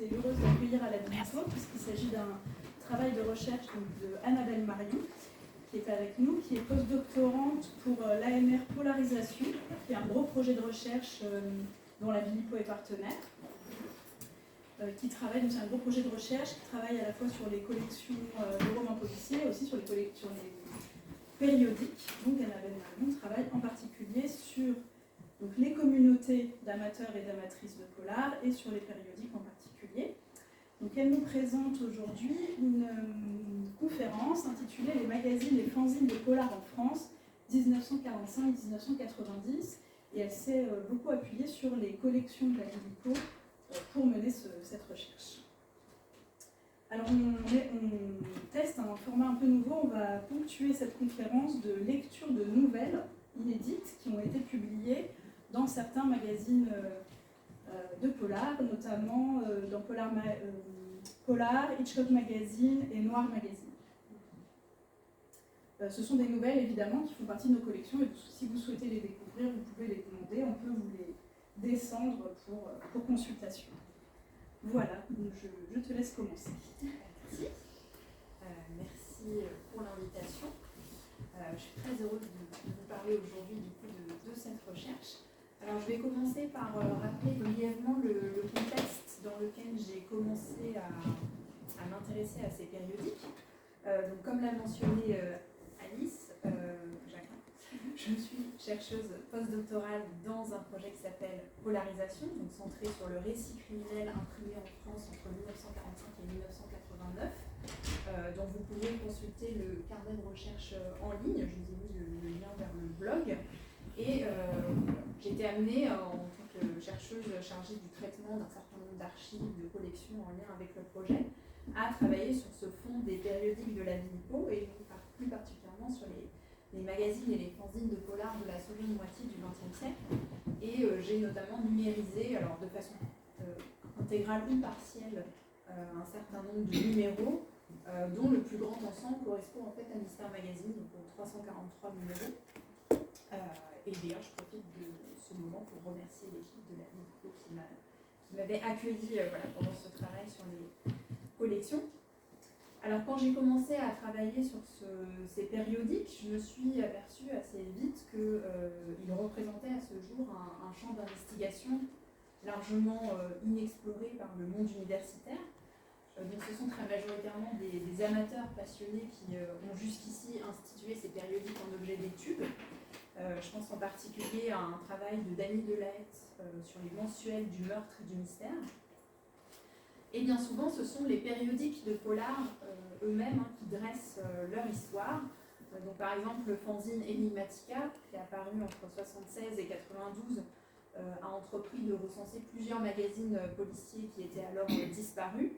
été heureuse d'accueillir à la Bilipo, puisqu'il s'agit d'un travail de recherche de Annabelle Marion, qui est avec nous, qui est postdoctorante pour l'AMR Polarisation, qui est un gros projet de recherche dont la Bilipo est partenaire, qui travaille, donc c'est un gros projet de recherche qui travaille à la fois sur les collections de romans policiers et aussi sur les périodiques. Donc Annabelle Marion travaille en particulier sur donc, les communautés d'amateurs et d'amatrices de polar et sur les périodiques en particulier. Donc elle nous présente aujourd'hui une conférence intitulée Les magazines et fanzines de polar en France 1945-1990, et elle s'est beaucoup appuyée sur les collections de la Bilipo pour mener cette recherche. Alors on teste un format un peu nouveau, on va ponctuer cette conférence de lecture de nouvelles inédites qui ont été publiées dans certains magazines de polar, notamment dans Polar, Hitchcock Magazine et Noir Magazine. Ce sont des nouvelles évidemment qui font partie de nos collections et si vous souhaitez les découvrir, vous pouvez les demander, on peut vous les descendre pour consultation. Voilà, donc je te laisse commencer. Merci. Merci pour l'invitation. Je suis très heureuse de vous parler aujourd'hui du coup de cette recherche. Alors je vais commencer par rappeler brièvement le contexte dans lequel j'ai commencé à m'intéresser à ces périodiques. Donc comme l'a mentionné Alice Jacquin, je suis chercheuse postdoctorale dans un projet qui s'appelle Polarisation, donc centré sur le récit criminel imprimé en France entre 1945 et 1989. Donc vous pouvez consulter le carnet de recherche en ligne, je vous ai mis le lien vers le blog. Et j'ai été amenée en tant que chercheuse chargée du traitement d'un certain nombre d'archives, de collections en lien avec le projet, à travailler sur ce fond des périodiques de la Bilipo et plus particulièrement sur les magazines et les fanzines de polar de la seconde moitié du XXe siècle. Et j'ai notamment numérisé, alors de façon intégrale ou partielle, un certain nombre de numéros, dont le plus grand ensemble correspond en fait à Mystère Magazine, donc aux 343 numéros. Et d'ailleurs, je profite de ce moment pour remercier l'équipe de la Bilipo qui m'avait accueilli pendant ce travail sur les collections. Alors quand j'ai commencé à travailler sur ces périodiques, je me suis aperçue assez vite qu'ils représentaient à ce jour un champ d'investigation largement inexploré par le monde universitaire. Donc ce sont très majoritairement des amateurs passionnés qui ont jusqu'ici institué ces périodiques en objet d'étude. Je pense en particulier à un travail de Dany Delahette sur les mensuels du meurtre et du mystère. Et bien souvent, ce sont les périodiques de polar eux-mêmes qui dressent leur histoire. Donc, par exemple, le fanzine Enigmatica, qui est apparu entre 1976 et 1992, a entrepris de recenser plusieurs magazines policiers qui étaient alors disparus.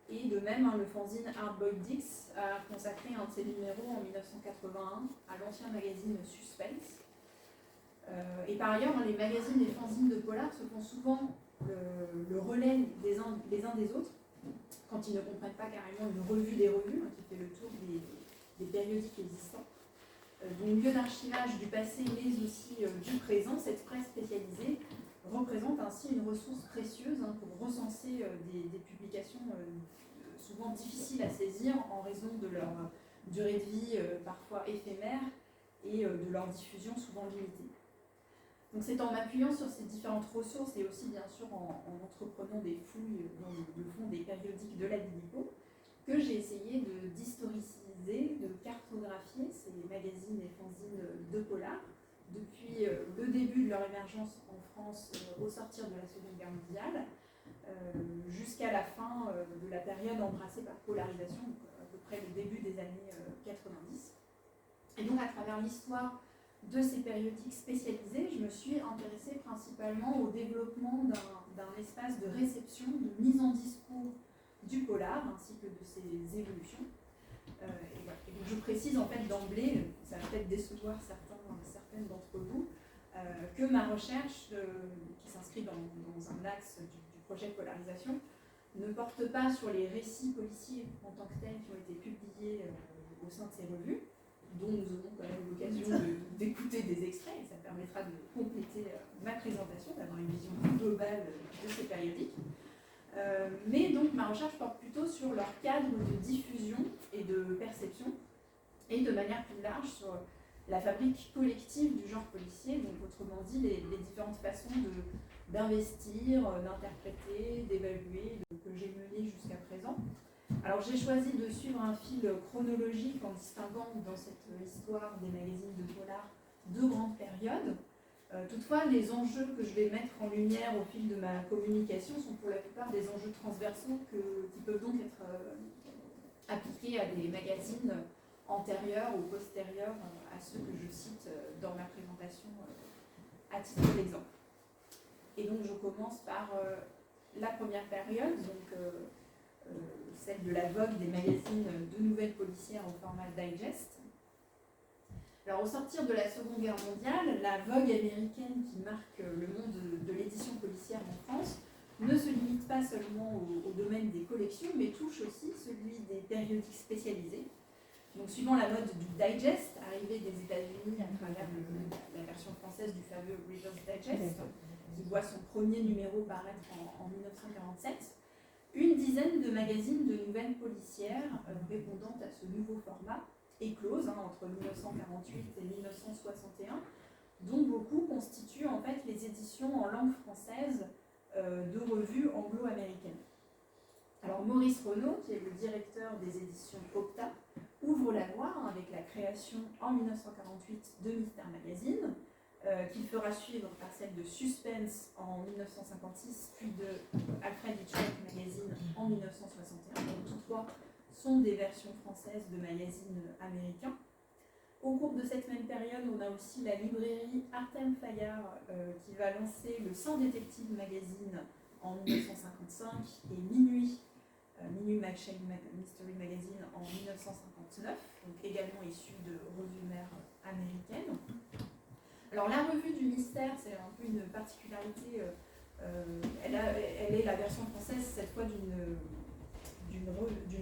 Et de même, le fanzine Hardboiled Dix a consacré un de ses numéros en 1981 à l'ancien magazine Suspense. Et par ailleurs, les magazines et fanzines de polar se font souvent le relais des uns des autres, quand ils ne comprennent pas carrément une revue des revues, qui fait le tour des périodiques existants. Donc lieu d'archivage du passé, mais aussi du présent, cette presse spécialisée représente ainsi une ressource précieuse pour recenser des publications souvent difficiles à saisir en raison de leur durée de vie parfois éphémère et de leur diffusion souvent limitée. Donc c'est en m'appuyant sur ces différentes ressources et aussi bien sûr en entreprenant des fouilles dans le fond des périodiques de la Bilipo que j'ai essayé d'historiciser, de cartographier ces magazines et fanzines de polar depuis le début de leur émergence en France au sortir de la Seconde Guerre mondiale jusqu'à la fin de la période embrassée par Polarisation, donc à peu près le début des années 90. Et donc à travers l'histoire de ces périodiques spécialisés, je me suis intéressée principalement au développement d'un espace de réception, de mise en discours du polar, ainsi que de ses évolutions. Et donc je précise en fait d'emblée, ça va peut-être décevoir certaines d'entre vous, que ma recherche, qui s'inscrit dans un axe du projet Polarisation, ne porte pas sur les récits policiers en tant que tels qui ont été publiés au sein de ces revues, dont nous aurons quand même l'occasion d'écouter des extraits, et ça permettra de compléter ma présentation, d'avoir une vision globale de ces périodiques. Mais donc ma recherche porte plutôt sur leur cadre de diffusion et de perception, et de manière plus large sur la fabrique collective du genre policier, donc autrement dit les différentes façons d'investir, d'interpréter, d'évaluer, que j'ai menées jusqu'à présent. Alors j'ai choisi de suivre un fil chronologique en distinguant dans cette histoire des magazines de polar deux grandes périodes. Toutefois, les enjeux que je vais mettre en lumière au fil de ma communication sont pour la plupart des enjeux transversaux qui peuvent donc être appliqués à des magazines antérieurs ou postérieurs à ceux que je cite dans ma présentation à titre d'exemple. Et donc je commence par la première période, donc celle de la vogue des magazines de nouvelles policières au format digest. Alors au sortir de la Seconde Guerre mondiale, la vogue américaine qui marque le monde de l'édition policière en France ne se limite pas seulement au domaine des collections, mais touche aussi celui des périodiques spécialisés. Donc suivant la mode du digest, arrivé des États-Unis à travers la version française du fameux Reader's Digest, qui voit son premier numéro paraître en 1947, une dizaine de magazines de nouvelles policières répondant à ce nouveau format éclose entre 1948 et 1961, dont beaucoup constituent en fait les éditions en langue française de revues anglo-américaines. Alors Maurice Renaud, qui est le directeur des éditions Opta, ouvre la voie avec la création en 1948 de Mister Magazine, qu'il fera suivre par celle de Suspense en 1956, puis de Alfred Hitchcock Magazine en 1961. Donc tous trois sont des versions françaises de magazines américains. Au cours de cette même période, on a aussi la librairie Artem Fayard qui va lancer le Sans Détective Magazine en 1955 et Minuit Mystery Magazine en 1959, donc également issu de revues mères américaines. Alors la revue du mystère, c'est un peu une particularité, elle est la version française cette fois d'une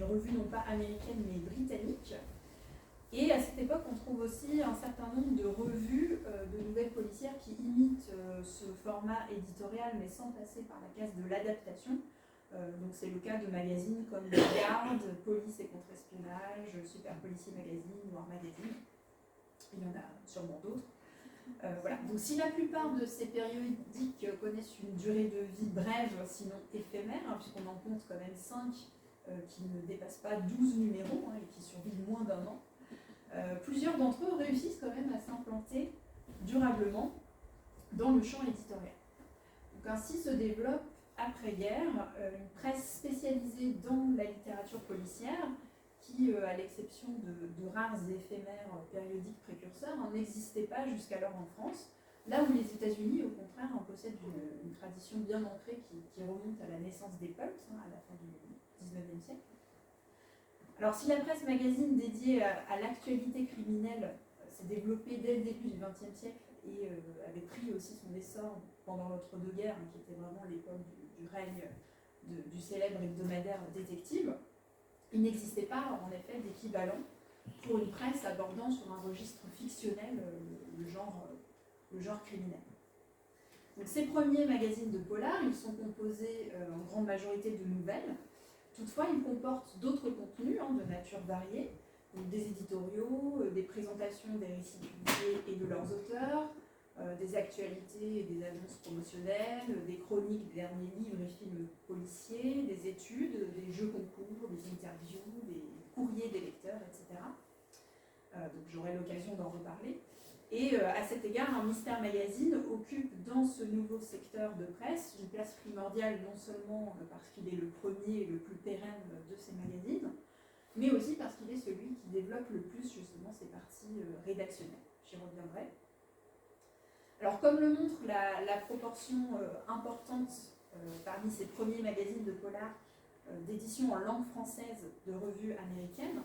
revue non pas américaine mais britannique. Et à cette époque, on trouve aussi un certain nombre de revues de nouvelles policières qui imitent ce format éditorial mais sans passer par la case de l'adaptation. Donc c'est le cas de magazines comme The Guard, Police et Contre-Espionnage, Super Policier Magazine, Noir Magazine. Il y en a sûrement d'autres. Voilà. Donc si la plupart de ces périodiques connaissent une durée de vie brève, sinon éphémère, puisqu'on en compte quand même 5 qui ne dépassent pas 12 numéros et qui survivent moins d'un an, plusieurs d'entre eux réussissent quand même à s'implanter durablement dans le champ éditorial. Donc ainsi se développe après-guerre une presse spécialisée dans la littérature policière qui, à l'exception de rares et éphémères périodiques précurseurs, n'existait pas jusqu'alors en France, là où les États-Unis, au contraire, en possèdent une tradition bien ancrée qui remonte à la naissance des pulps, à la fin du XIXe siècle. Alors si la presse magazine dédiée à l'actualité criminelle s'est développée dès le début du XXe siècle et avait pris aussi son essor pendant l'entre-deux-guerres, qui était vraiment l'époque du règne du célèbre hebdomadaire Détective, il n'existait pas en effet d'équivalent pour une presse abordant sur un registre fictionnel le genre criminel. Donc, ces premiers magazines de polar, ils sont composés en grande majorité de nouvelles. Toutefois, ils comportent d'autres contenus de nature variée, donc des éditoriaux, des présentations des récits publiés et de leurs auteurs, des actualités et des annonces promotionnelles, des chroniques des derniers livres et films policiers, des études, des jeux concours, des interviews, des courriers des lecteurs, etc. Donc j'aurai l'occasion d'en reparler. Et à cet égard, un Mister Magazine occupe dans ce nouveau secteur de presse une place primordiale, non seulement parce qu'il est le premier et le plus pérenne de ces magazines, mais aussi parce qu'il est celui qui développe le plus justement ses parties rédactionnelles. J'y reviendrai. Alors comme le montre la proportion importante parmi ces premiers magazines de polar d'édition en langue française de revues américaines,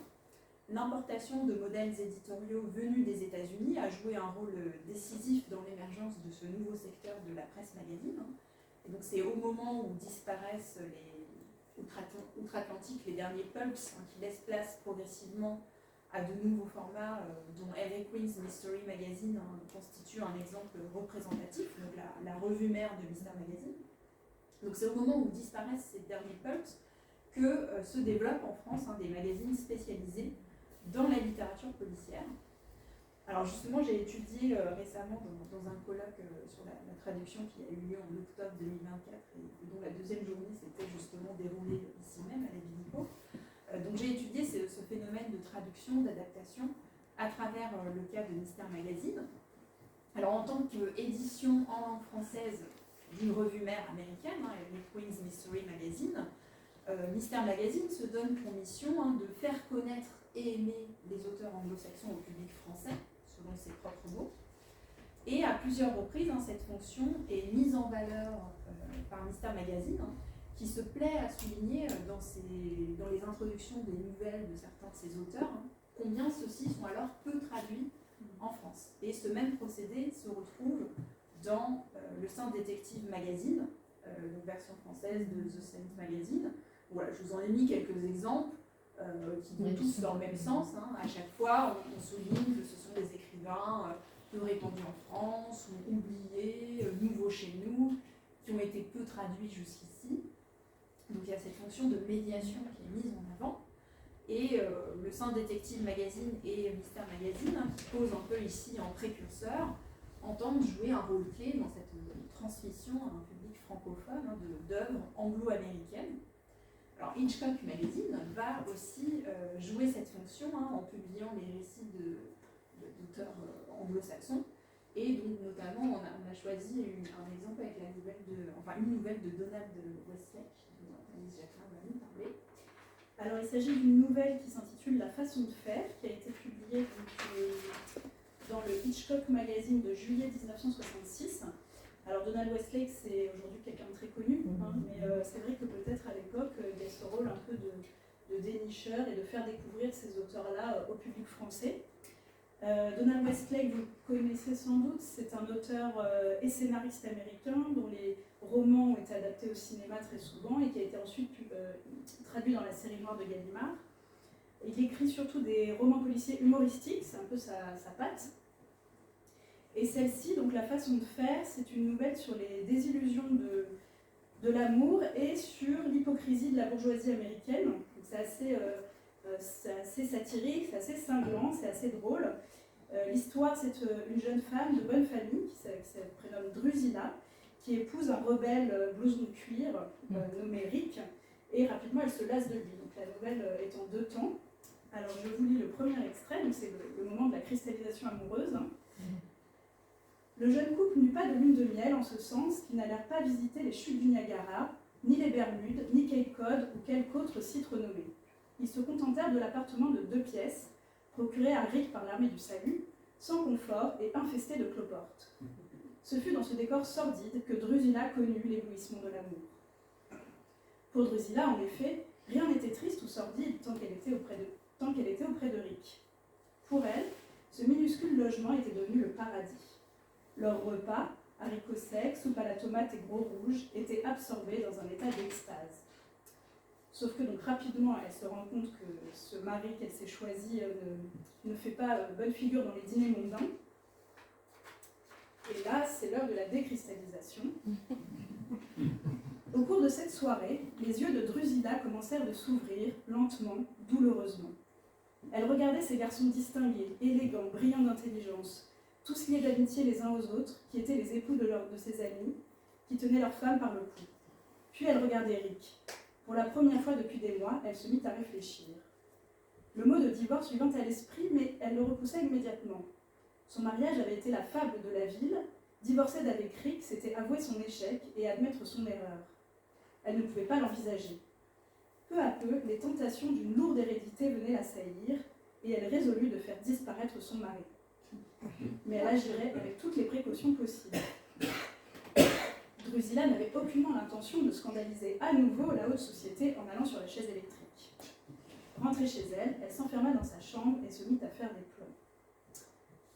l'importation de modèles éditoriaux venus des États-Unis a joué un rôle décisif dans l'émergence de ce nouveau secteur de la presse magazine. Et donc c'est au moment où disparaissent outre-Atlantique les derniers pulps qui laissent place progressivement à de nouveaux formats dont Harley Quinn's Mystery Magazine constitue un exemple représentatif, donc la revue mère de Mister Magazine. Donc c'est au moment où disparaissent ces derniers pulps que se développent en France des magazines spécialisés dans la littérature policière. Alors justement, j'ai étudié récemment dans un colloque sur la traduction qui a eu lieu en octobre 2024 et dont la deuxième journée s'était justement déroulée ici même à la Bilipo. Donc j'ai étudié ce phénomène de traduction, d'adaptation à travers le cas de Mystère Magazine. Alors en tant qu'édition en langue française d'une revue mère américaine, les Queen's Mystery Magazine, Mystère Magazine se donne pour mission de faire connaître et aimer les auteurs anglo-saxons au public français, selon ses propres mots. Et à plusieurs reprises, cette fonction est mise en valeur par Mystère Magazine, qui se plaît à souligner dans les introductions des nouvelles de certains de ses auteurs, combien ceux-ci sont alors peu traduits en France. Et ce même procédé se retrouve dans le Saint Détective Magazine, donc version française de The Saint Magazine. Voilà, je vous en ai mis quelques exemples qui vont tous dans le même sens. À chaque fois, on souligne que ce sont des écrivains peu répandus en France, ou oubliés, nouveaux chez nous, qui ont été peu traduits jusqu'ici. Donc il y a cette fonction de médiation qui est mise en avant. Et le Saint Détective Magazine et Mystère Magazine, qui posent un peu ici en précurseur, entendent jouer un rôle clé dans cette transmission à un public francophone d'œuvres anglo-américaines. Alors Hitchcock Magazine va aussi jouer cette fonction en publiant les récits d'auteurs anglo-saxons. Et donc notamment, on a choisi un exemple avec une nouvelle de Donald Westlake, dont Alice Jacquelin va nous parler. Alors, il s'agit d'une nouvelle qui s'intitule La façon de faire, qui a été publiée dans le Hitchcock Magazine de juillet 1966. Alors, Donald Westlake, c'est aujourd'hui quelqu'un de très connu, mais c'est vrai que peut-être à l'époque, il y a ce rôle un peu de dénicheur et de faire découvrir ces auteurs-là au public français. Donald Westlake, vous connaissez sans doute, c'est un auteur et scénariste américain dont les romans ont été adaptés au cinéma très souvent et qui a été ensuite traduit dans la série noire de Gallimard. Il écrit surtout des romans policiers humoristiques, c'est un peu sa patte. Et celle-ci, donc La façon de faire, c'est une nouvelle sur les désillusions de l'amour et sur l'hypocrisie de la bourgeoisie américaine. C'est assez satirique, c'est assez cinglant, c'est assez drôle. L'histoire, c'est une jeune femme de bonne famille qui se prénomme Drusilla, qui épouse un rebelle blouson de cuir nommé Rick, et rapidement elle se lasse de lui. Donc la nouvelle est en 2 temps. Alors je vous lis le premier extrait, donc c'est le moment de la cristallisation amoureuse. Le jeune couple n'eut pas de lune de miel en ce sens qu'ils n'allèrent pas visiter les chutes du Niagara, ni les Bermudes, ni Cape Cod ou quelque autre site renommé. Ils se contentèrent de l'appartement de 2 pièces, procuré à Rick par l'armée du salut, sans confort et infesté de cloportes. Ce fut dans ce décor sordide que Drusilla connut l'éblouissement de l'amour. Pour Drusilla, en effet, rien n'était triste ou sordide tant qu'elle était auprès de Rick. Pour elle, ce minuscule logement était devenu le paradis. Leur repas, haricots secs, soupe à la tomate et gros rouge, était absorbé dans un état d'extase. Sauf que donc rapidement, elle se rend compte que ce mari qu'elle s'est choisi ne fait pas bonne figure dans les dîners mondains. Et là, c'est l'heure de la décristallisation. Au cours de cette soirée, les yeux de Drusilla commencèrent de s'ouvrir, lentement, douloureusement. Elle regardait ces garçons distingués, élégants, brillants d'intelligence, tous liés d'amitié les uns aux autres, qui étaient les époux de ses amis, qui tenaient leurs femmes par le cou. Puis elle regardait Rick. Pour la première fois depuis des mois, elle se mit à réfléchir. Le mot de divorce lui vint à l'esprit, mais elle le repoussa immédiatement. Son mariage avait été la fable de la ville. Divorcer d'avec Rick, c'était avouer son échec et admettre son erreur. Elle ne pouvait pas l'envisager. Peu à peu, les tentations d'une lourde hérédité venaient l'assaillir, et elle résolut de faire disparaître son mari. Mais elle agirait avec toutes les précautions possibles. Drusilla n'avait aucunement l'intention de scandaliser à nouveau la haute société en allant sur la chaise électrique. Rentrée chez elle, elle s'enferma dans sa chambre et se mit à faire des plans.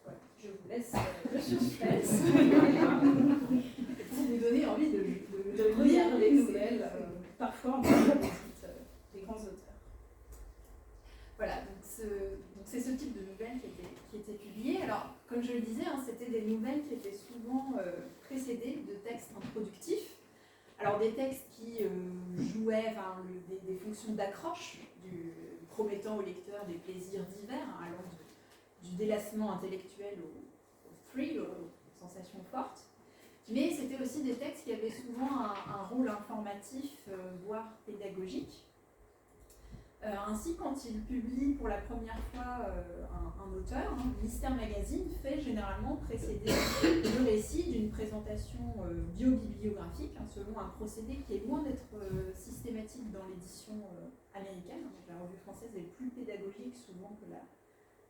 Voilà, je vous laisse le suspense pour vous donner envie de lire les nouvelles, parfois en parlant des grands auteurs. Voilà, donc c'est ce type de nouvelles qui étaient publiées. Alors, comme je le disais, c'était des nouvelles qui étaient souvent précédées de textes introductifs. Alors des textes qui jouaient des fonctions d'accroche, promettant au lecteur des plaisirs divers, hein, allant du délassement intellectuel au thrill, aux sensations fortes. Mais c'était aussi des textes qui avaient souvent un rôle informatif, voire pédagogique. Ainsi, quand il publie pour la première fois un auteur, hein, Mystère Magazine fait généralement précéder le récit d'une présentation bio-bibliographique, hein, selon un procédé qui est loin d'être systématique dans l'édition américaine. Donc, la revue française est plus pédagogique souvent que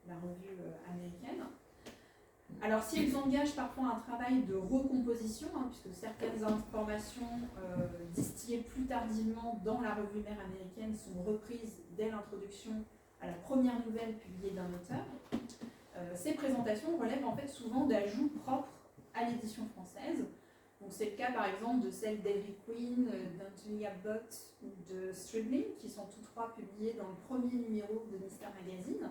la revue américaine. Alors, si elles engagent parfois un travail de recomposition, hein, puisque certaines informations distillées plus tardivement dans la revue mère américaine sont reprises dès l'introduction à la première nouvelle publiée d'un auteur, ces présentations relèvent en fait souvent d'ajouts propres à l'édition française. Donc, c'est le cas par exemple de celles d'Avery Queen, d'Anthony Abbott ou de Stribling, qui sont tous trois publiés dans le premier numéro de Mystère Magazine,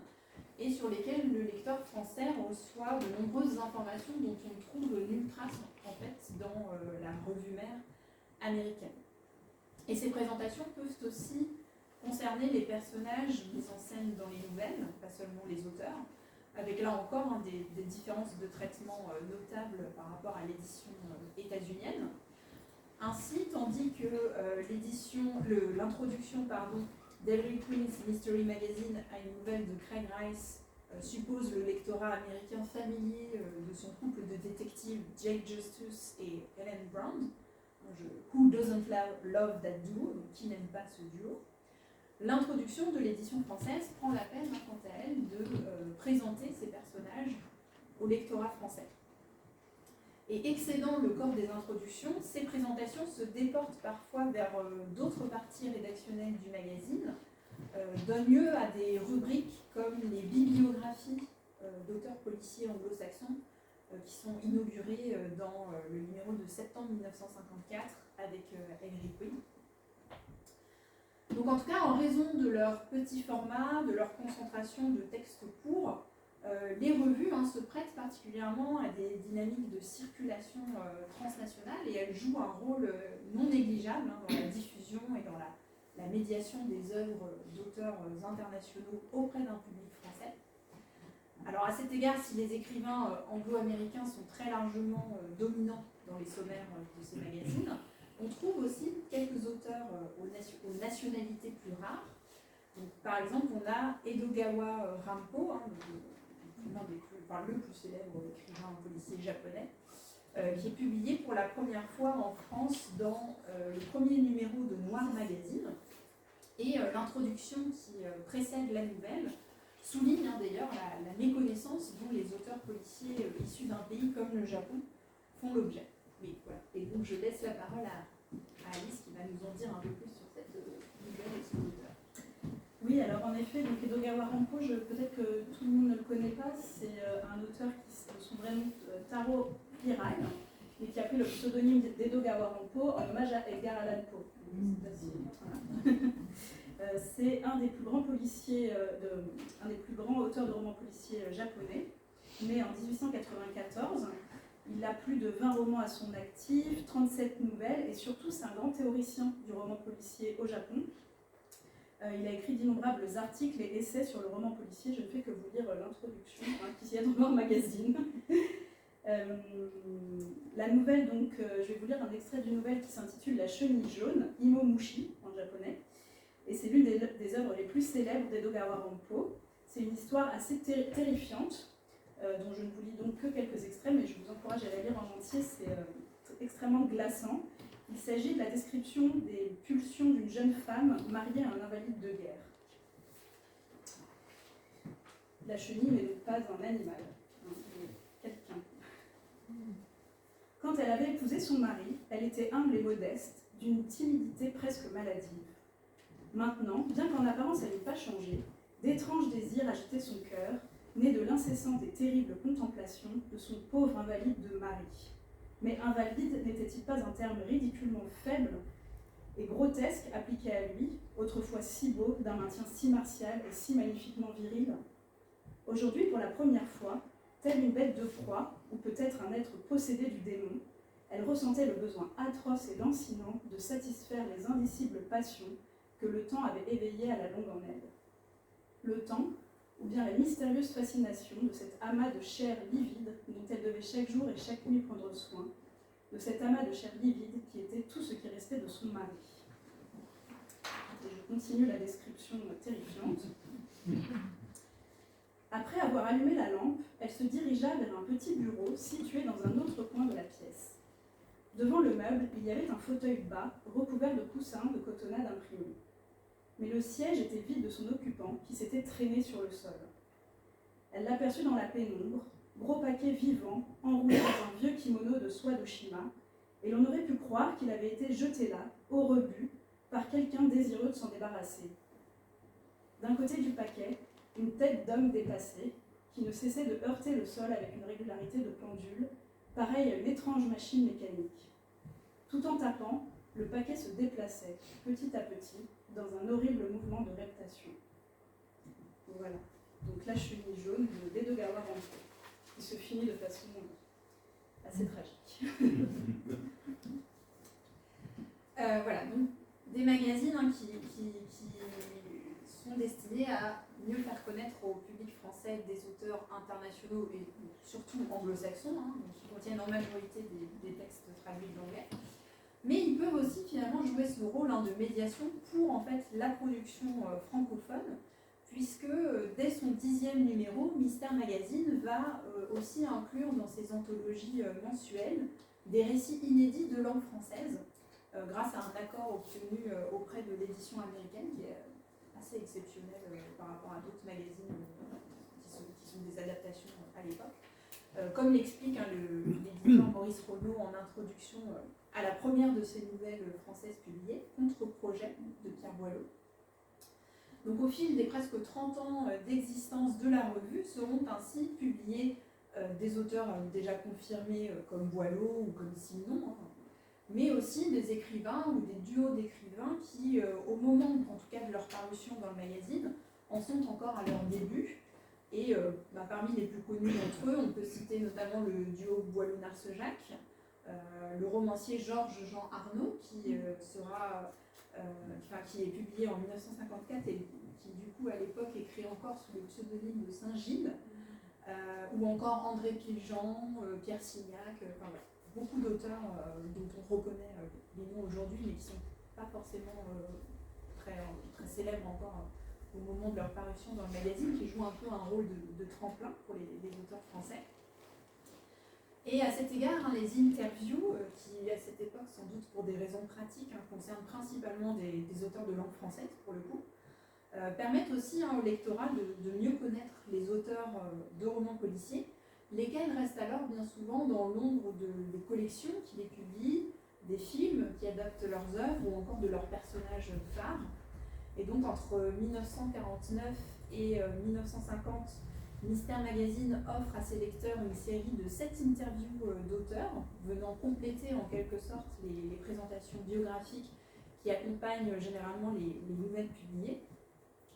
et sur lesquels le lecteur français reçoit de nombreuses informations dont on ne trouve nulle trace en fait dans la revue mère américaine. Et ces présentations peuvent aussi concerner les personnages mis en scène dans les nouvelles, pas seulement les auteurs, avec là encore des différences de traitement notables par rapport à l'édition états-unienne. Ainsi, tandis que l'introduction d'Avery Queen's Mystery Magazine à une nouvelle de Craig Rice suppose le lectorat américain familier de son couple de détectives Jake Justus et Ellen Brown, Who Doesn't Love That Duo, donc qui n'aime pas ce duo. L'introduction de l'édition française prend la peine, quant à elle, de présenter ces personnages au lectorat français. Et excédant le corps des introductions, ces présentations se déportent parfois vers d'autres parties rédactionnelles du magazine, donnent lieu à des rubriques comme les bibliographies d'auteurs policiers anglo-saxons qui sont inaugurées dans le numéro de septembre 1954 avec Avery Queen. Donc en tout cas, en raison de leur petit format, de leur concentration de textes courts, les revues se prêtent particulièrement à des dynamiques de circulation transnationale et elles jouent un rôle non négligeable dans la diffusion et dans la médiation des œuvres d'auteurs internationaux auprès d'un public français. Alors à cet égard, si les écrivains anglo-américains sont très largement dominants dans les sommaires de ces magazines, on trouve aussi quelques auteurs aux nationalités plus rares. Donc, par exemple, on a Edogawa Rampo, le plus célèbre écrivain policier japonais, qui est publié pour la première fois en France dans le premier numéro de Noir Magazine. Et l'introduction qui précède la nouvelle souligne d'ailleurs la méconnaissance dont les auteurs policiers issus d'un pays comme le Japon font l'objet. Mais voilà. Et donc je laisse la parole à Alice qui va nous en dire un peu plus sur cette nouvelle et son auteur. Oui, alors en effet, donc Edogawa Rampo, peut-être que tout le monde ne le connaît pas, c'est un auteur qui son vrai nom Taro Hirai, et qui a pris le pseudonyme d'Edogawa Rampo en hommage à Edgar Allan Poe. C'est un des plus grands policiers, un des plus grands auteurs de romans policiers japonais, né en 1894. Il a plus de 20 romans à son actif, 37 nouvelles, et surtout c'est un grand théoricien du roman policier au Japon. Il a écrit d'innombrables articles et essais sur le roman policier. Je ne fais que vous lire l'introduction qui est dans Noir Magazine. La nouvelle, donc, je vais vous lire un extrait d'une nouvelle qui s'intitule La chenille jaune, Imomushi en japonais. Et c'est l'une des œuvres les plus célèbres d'Edogawa Rampo. C'est une histoire assez terrifiante, dont je ne vous lis donc que quelques extraits, mais je vous encourage à la lire en entier, c'est extrêmement glaçant. Il s'agit de la description des pulsions d'une jeune femme mariée à un invalide de guerre. La chenille n'est donc pas un animal, mais quelqu'un. Quand elle avait épousé son mari, elle était humble et modeste, d'une timidité presque maladive. Maintenant, bien qu'en apparence elle n'ait pas changé, d'étranges désirs agitaient son cœur, nés de l'incessante et terrible contemplation de son pauvre invalide de mari. Mais invalide n'était-il pas un terme ridiculement faible et grotesque appliqué à lui, autrefois si beau, d'un maintien si martial et si magnifiquement viril? Aujourd'hui, pour la première fois, telle une bête de proie, ou peut-être un être possédé du démon, Elle ressentait le besoin atroce et lancinant de satisfaire les indicibles passions que le temps avait éveillées à la longue en elle. Le temps, ou bien la mystérieuse fascination de cet amas de chair livide dont elle devait chaque jour et chaque nuit prendre soin, de cet amas de chair livide qui était tout ce qui restait de son mari. Et je continue la description terrifiante. Après avoir allumé la lampe, elle se dirigea vers un petit bureau situé dans un autre coin de la pièce. Devant le meuble, il y avait un fauteuil bas, recouvert de coussins de cotonnade imprimée. Mais le siège était vide de son occupant, qui s'était traîné sur le sol. Elle l'aperçut dans la pénombre, gros paquet vivant, enroulé dans un vieux kimono de soie d'Oshima, et l'on aurait pu croire qu'il avait été jeté là, au rebut, par quelqu'un désireux de s'en débarrasser. D'un côté du paquet, une tête d'homme déplacée, qui ne cessait de heurter le sol avec une régularité de pendule, pareille à une étrange machine mécanique. Tout en tapant, le paquet se déplaçait, petit à petit, dans un horrible mouvement de reptation. Voilà. Donc là, je suis mis jaune de d'Edogawa Ranpo, qui se finit de façon assez tragique. Voilà, donc des magazines qui sont destinés à mieux faire connaître au public français des auteurs internationaux et surtout anglo-saxons, donc qui contiennent en majorité des textes traduits de l'anglais. Mais ils peuvent aussi finalement jouer ce rôle de médiation pour en fait la production francophone, puisque dès son 10e numéro, Mystère Magazine va aussi inclure dans ses anthologies mensuelles des récits inédits de langue française, grâce à un accord obtenu auprès de l'édition américaine, qui est assez exceptionnel par rapport à d'autres magazines qui sont des adaptations à l'époque. Comme l'explique l'éditeur Maurice Renaud en introduction à la première de ses nouvelles françaises publiées, Contre-projet de Pierre Boileau. Donc au fil des presque 30 ans d'existence de la revue, seront ainsi publiés des auteurs déjà confirmés comme Boileau ou comme Simon, mais aussi des écrivains ou des duos d'écrivains qui, au moment en tout cas de leur parution dans le magazine, en sont encore à leur début. Et parmi les plus connus d'entre eux, on peut citer notamment le duo Boileau-Narcejac, le romancier Georges-Jean Arnaud, qui est publié en 1954 et qui du coup à l'époque écrit encore sous le pseudonyme de Saint-Gilles, ou encore André Piljean, Pierre Signac, beaucoup d'auteurs dont on reconnaît les noms aujourd'hui, mais qui ne sont pas forcément très célèbres encore au moment de leur parution dans le magazine, qui jouent un peu un rôle de tremplin pour les auteurs français. Et à cet égard, les interviews, qui à cette époque, sans doute pour des raisons pratiques, concernent principalement des auteurs de langue française, pour le coup, permettent aussi au lectorat de mieux connaître les auteurs de romans policiers, lesquels restent alors bien souvent dans l'ombre des collections qui les publient, des films qui adaptent leurs œuvres ou encore de leurs personnages phares. Et donc entre 1949 et 1950, Mystère Magazine offre à ses lecteurs une série de 7 interviews d'auteurs, venant compléter en quelque sorte les présentations biographiques qui accompagnent généralement les nouvelles publiées,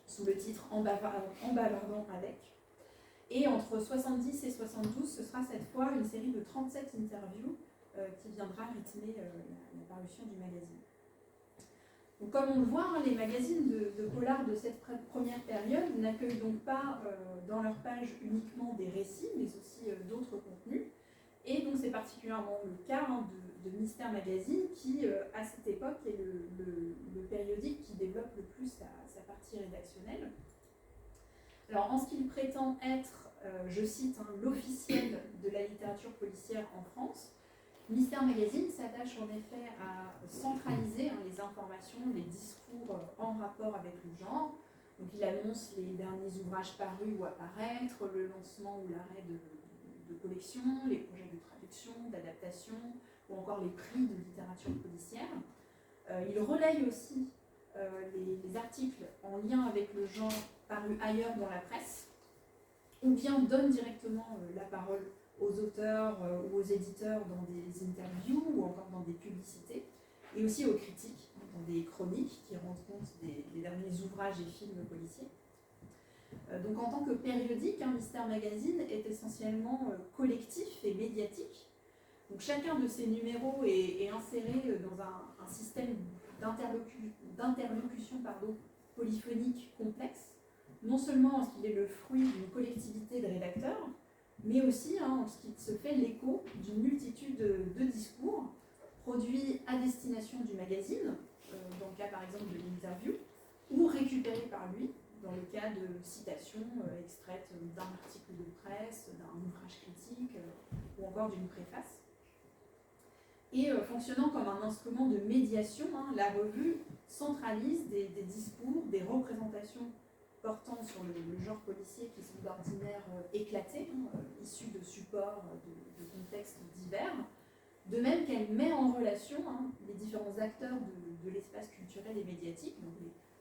sous le titre En bavardant avec. Et entre 70 et 72, ce sera cette fois une série de 37 interviews qui viendra rythmer la parution du magazine. Donc, comme on le voit, les magazines de polar de cette première période n'accueillent donc pas dans leur page uniquement des récits, mais aussi d'autres contenus. Et donc c'est particulièrement le cas de Mystère Magazine qui, à cette époque, est le périodique qui développe le plus sa partie rédactionnelle. Alors en ce qu'il prétend être, je cite, l'officiel de la littérature policière en France, Mystère Magazine s'attache en effet à centraliser les informations, les discours en rapport avec le genre. Donc il annonce les derniers ouvrages parus ou à paraître, le lancement ou l'arrêt de collection, les projets de traduction, d'adaptation, ou encore les prix de littérature policière. Il relaye aussi les articles en lien avec le genre parus ailleurs dans la presse, ou bien donne directement la parole aux auteurs ou aux éditeurs dans des interviews ou encore dans des publicités, et aussi aux critiques, dans des chroniques qui rendent compte des derniers ouvrages et films policiers. Donc en tant que périodique, Mystère Magazine est essentiellement collectif et médiatique, Donc chacun de ces numéros est inséré dans un système d'interlocution polyphonique complexe, non seulement en ce qu'il est le fruit d'une collectivité de rédacteurs, mais aussi en ce qu'il se fait l'écho d'une multitude de discours produits à destination du magazine, dans le cas par exemple de l'interview, ou récupérés par lui, dans le cas de citations extraites d'un article de presse, d'un ouvrage critique, ou encore d'une préface. Et fonctionnant comme un instrument de médiation, la revue centralise des discours, des représentations portant sur le genre policier qui sont d'ordinaire éclatés, issus de supports, de contextes divers, de même qu'elle met en relation les différents acteurs de l'espace culturel et médiatique, donc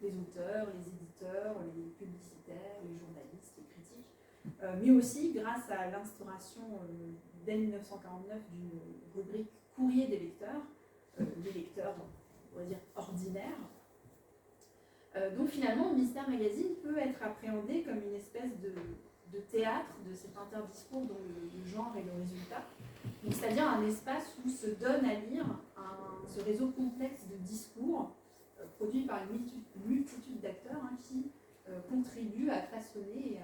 les auteurs, les éditeurs, les publicitaires, les journalistes, les critiques, mais aussi grâce à l'instauration dès 1949 d'une rubrique courrier des lecteurs, des lecteurs, on va dire, ordinaires. Donc finalement, Mystère Magazine peut être appréhendé comme une espèce de théâtre de cet interdiscours dont le genre est le résultat. C'est-à-dire un espace où se donne à lire ce réseau complexe de discours produit par une multitude d'acteurs qui contribuent à façonner et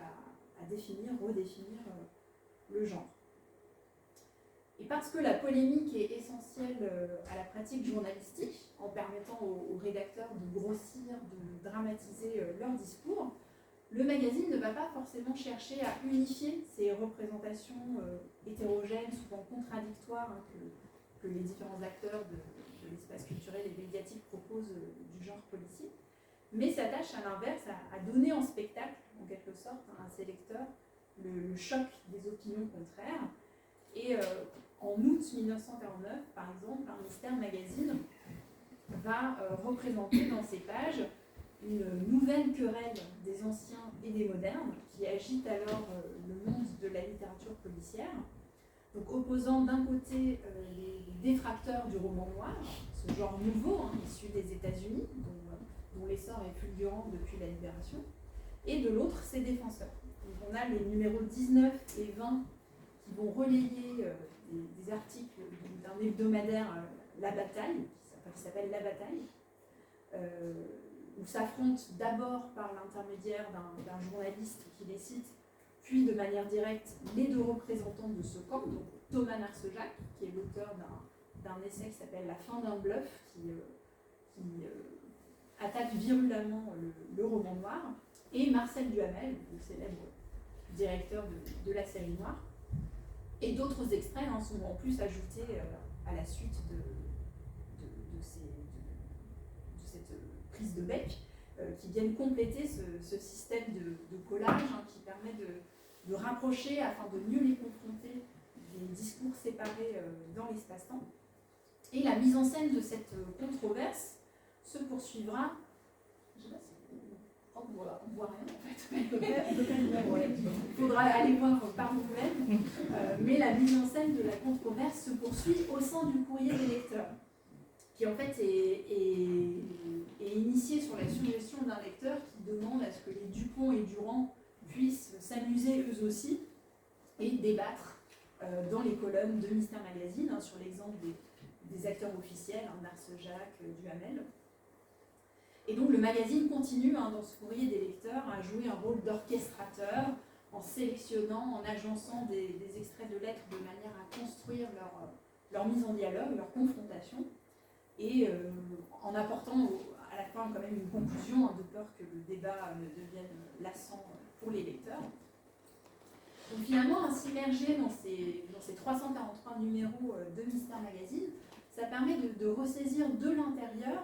à définir, redéfinir le genre. Et parce que la polémique est essentielle à la pratique journalistique, en permettant aux rédacteurs de grossir, de dramatiser leur discours, le magazine ne va pas forcément chercher à unifier ces représentations hétérogènes, souvent contradictoires, que les différents acteurs de l'espace culturel et médiatique proposent du genre policier, mais s'attache à l'inverse à donner en spectacle, en quelque sorte, à ses lecteurs le choc des opinions contraires. Et en août 1949, par exemple, Mystère Magazine va représenter dans ses pages une nouvelle querelle des anciens et des modernes qui agite alors le monde de la littérature policière. Donc opposant d'un côté les détracteurs du roman noir, ce genre nouveau issu des États-Unis, dont l'essor est fulgurant depuis la Libération, et de l'autre ses défenseurs. Donc on a les numéros 19 et 20 qui vont relayer des articles d'un hebdomadaire, La Bataille, qui s'appelle La Bataille, où s'affrontent d'abord par l'intermédiaire d'un journaliste qui les cite, puis de manière directe les deux représentants de ce camp, donc Thomas Narcejac, qui est l'auteur d'un essai qui s'appelle La fin d'un bluff, qui attaque virulemment le roman noir, et Marcel Duhamel, le célèbre directeur de la série noire. Et d'autres extraits sont en plus ajoutés à la suite de cette prise de bec, qui viennent compléter ce système de collage qui permet de rapprocher afin de mieux les confronter des discours séparés dans l'espace-temps. Et la mise en scène de cette controverse se poursuivra. Je sais pas si on voit rien en fait. Il faudra aller voir par vous-même. Mais la mise en scène de la controverse se poursuit au sein du courrier des lecteurs, qui en fait est initié sur la suggestion d'un lecteur qui demande à ce que les Dupont et Durand puissent s'amuser eux aussi et débattre dans les colonnes de Mystère Magazine, sur l'exemple des acteurs officiels, Narcejac, Duhamel. Et donc le magazine continue dans ce courrier des lecteurs à jouer un rôle d'orchestrateur en sélectionnant, en agençant des extraits de lettres de manière à construire leur mise en dialogue, leur confrontation, et en apportant à la fin quand même une conclusion, de peur que le débat ne devienne lassant pour les lecteurs. Donc finalement, s'immerger dans ces 343 numéros de Mystère Magazine, ça permet de ressaisir de l'intérieur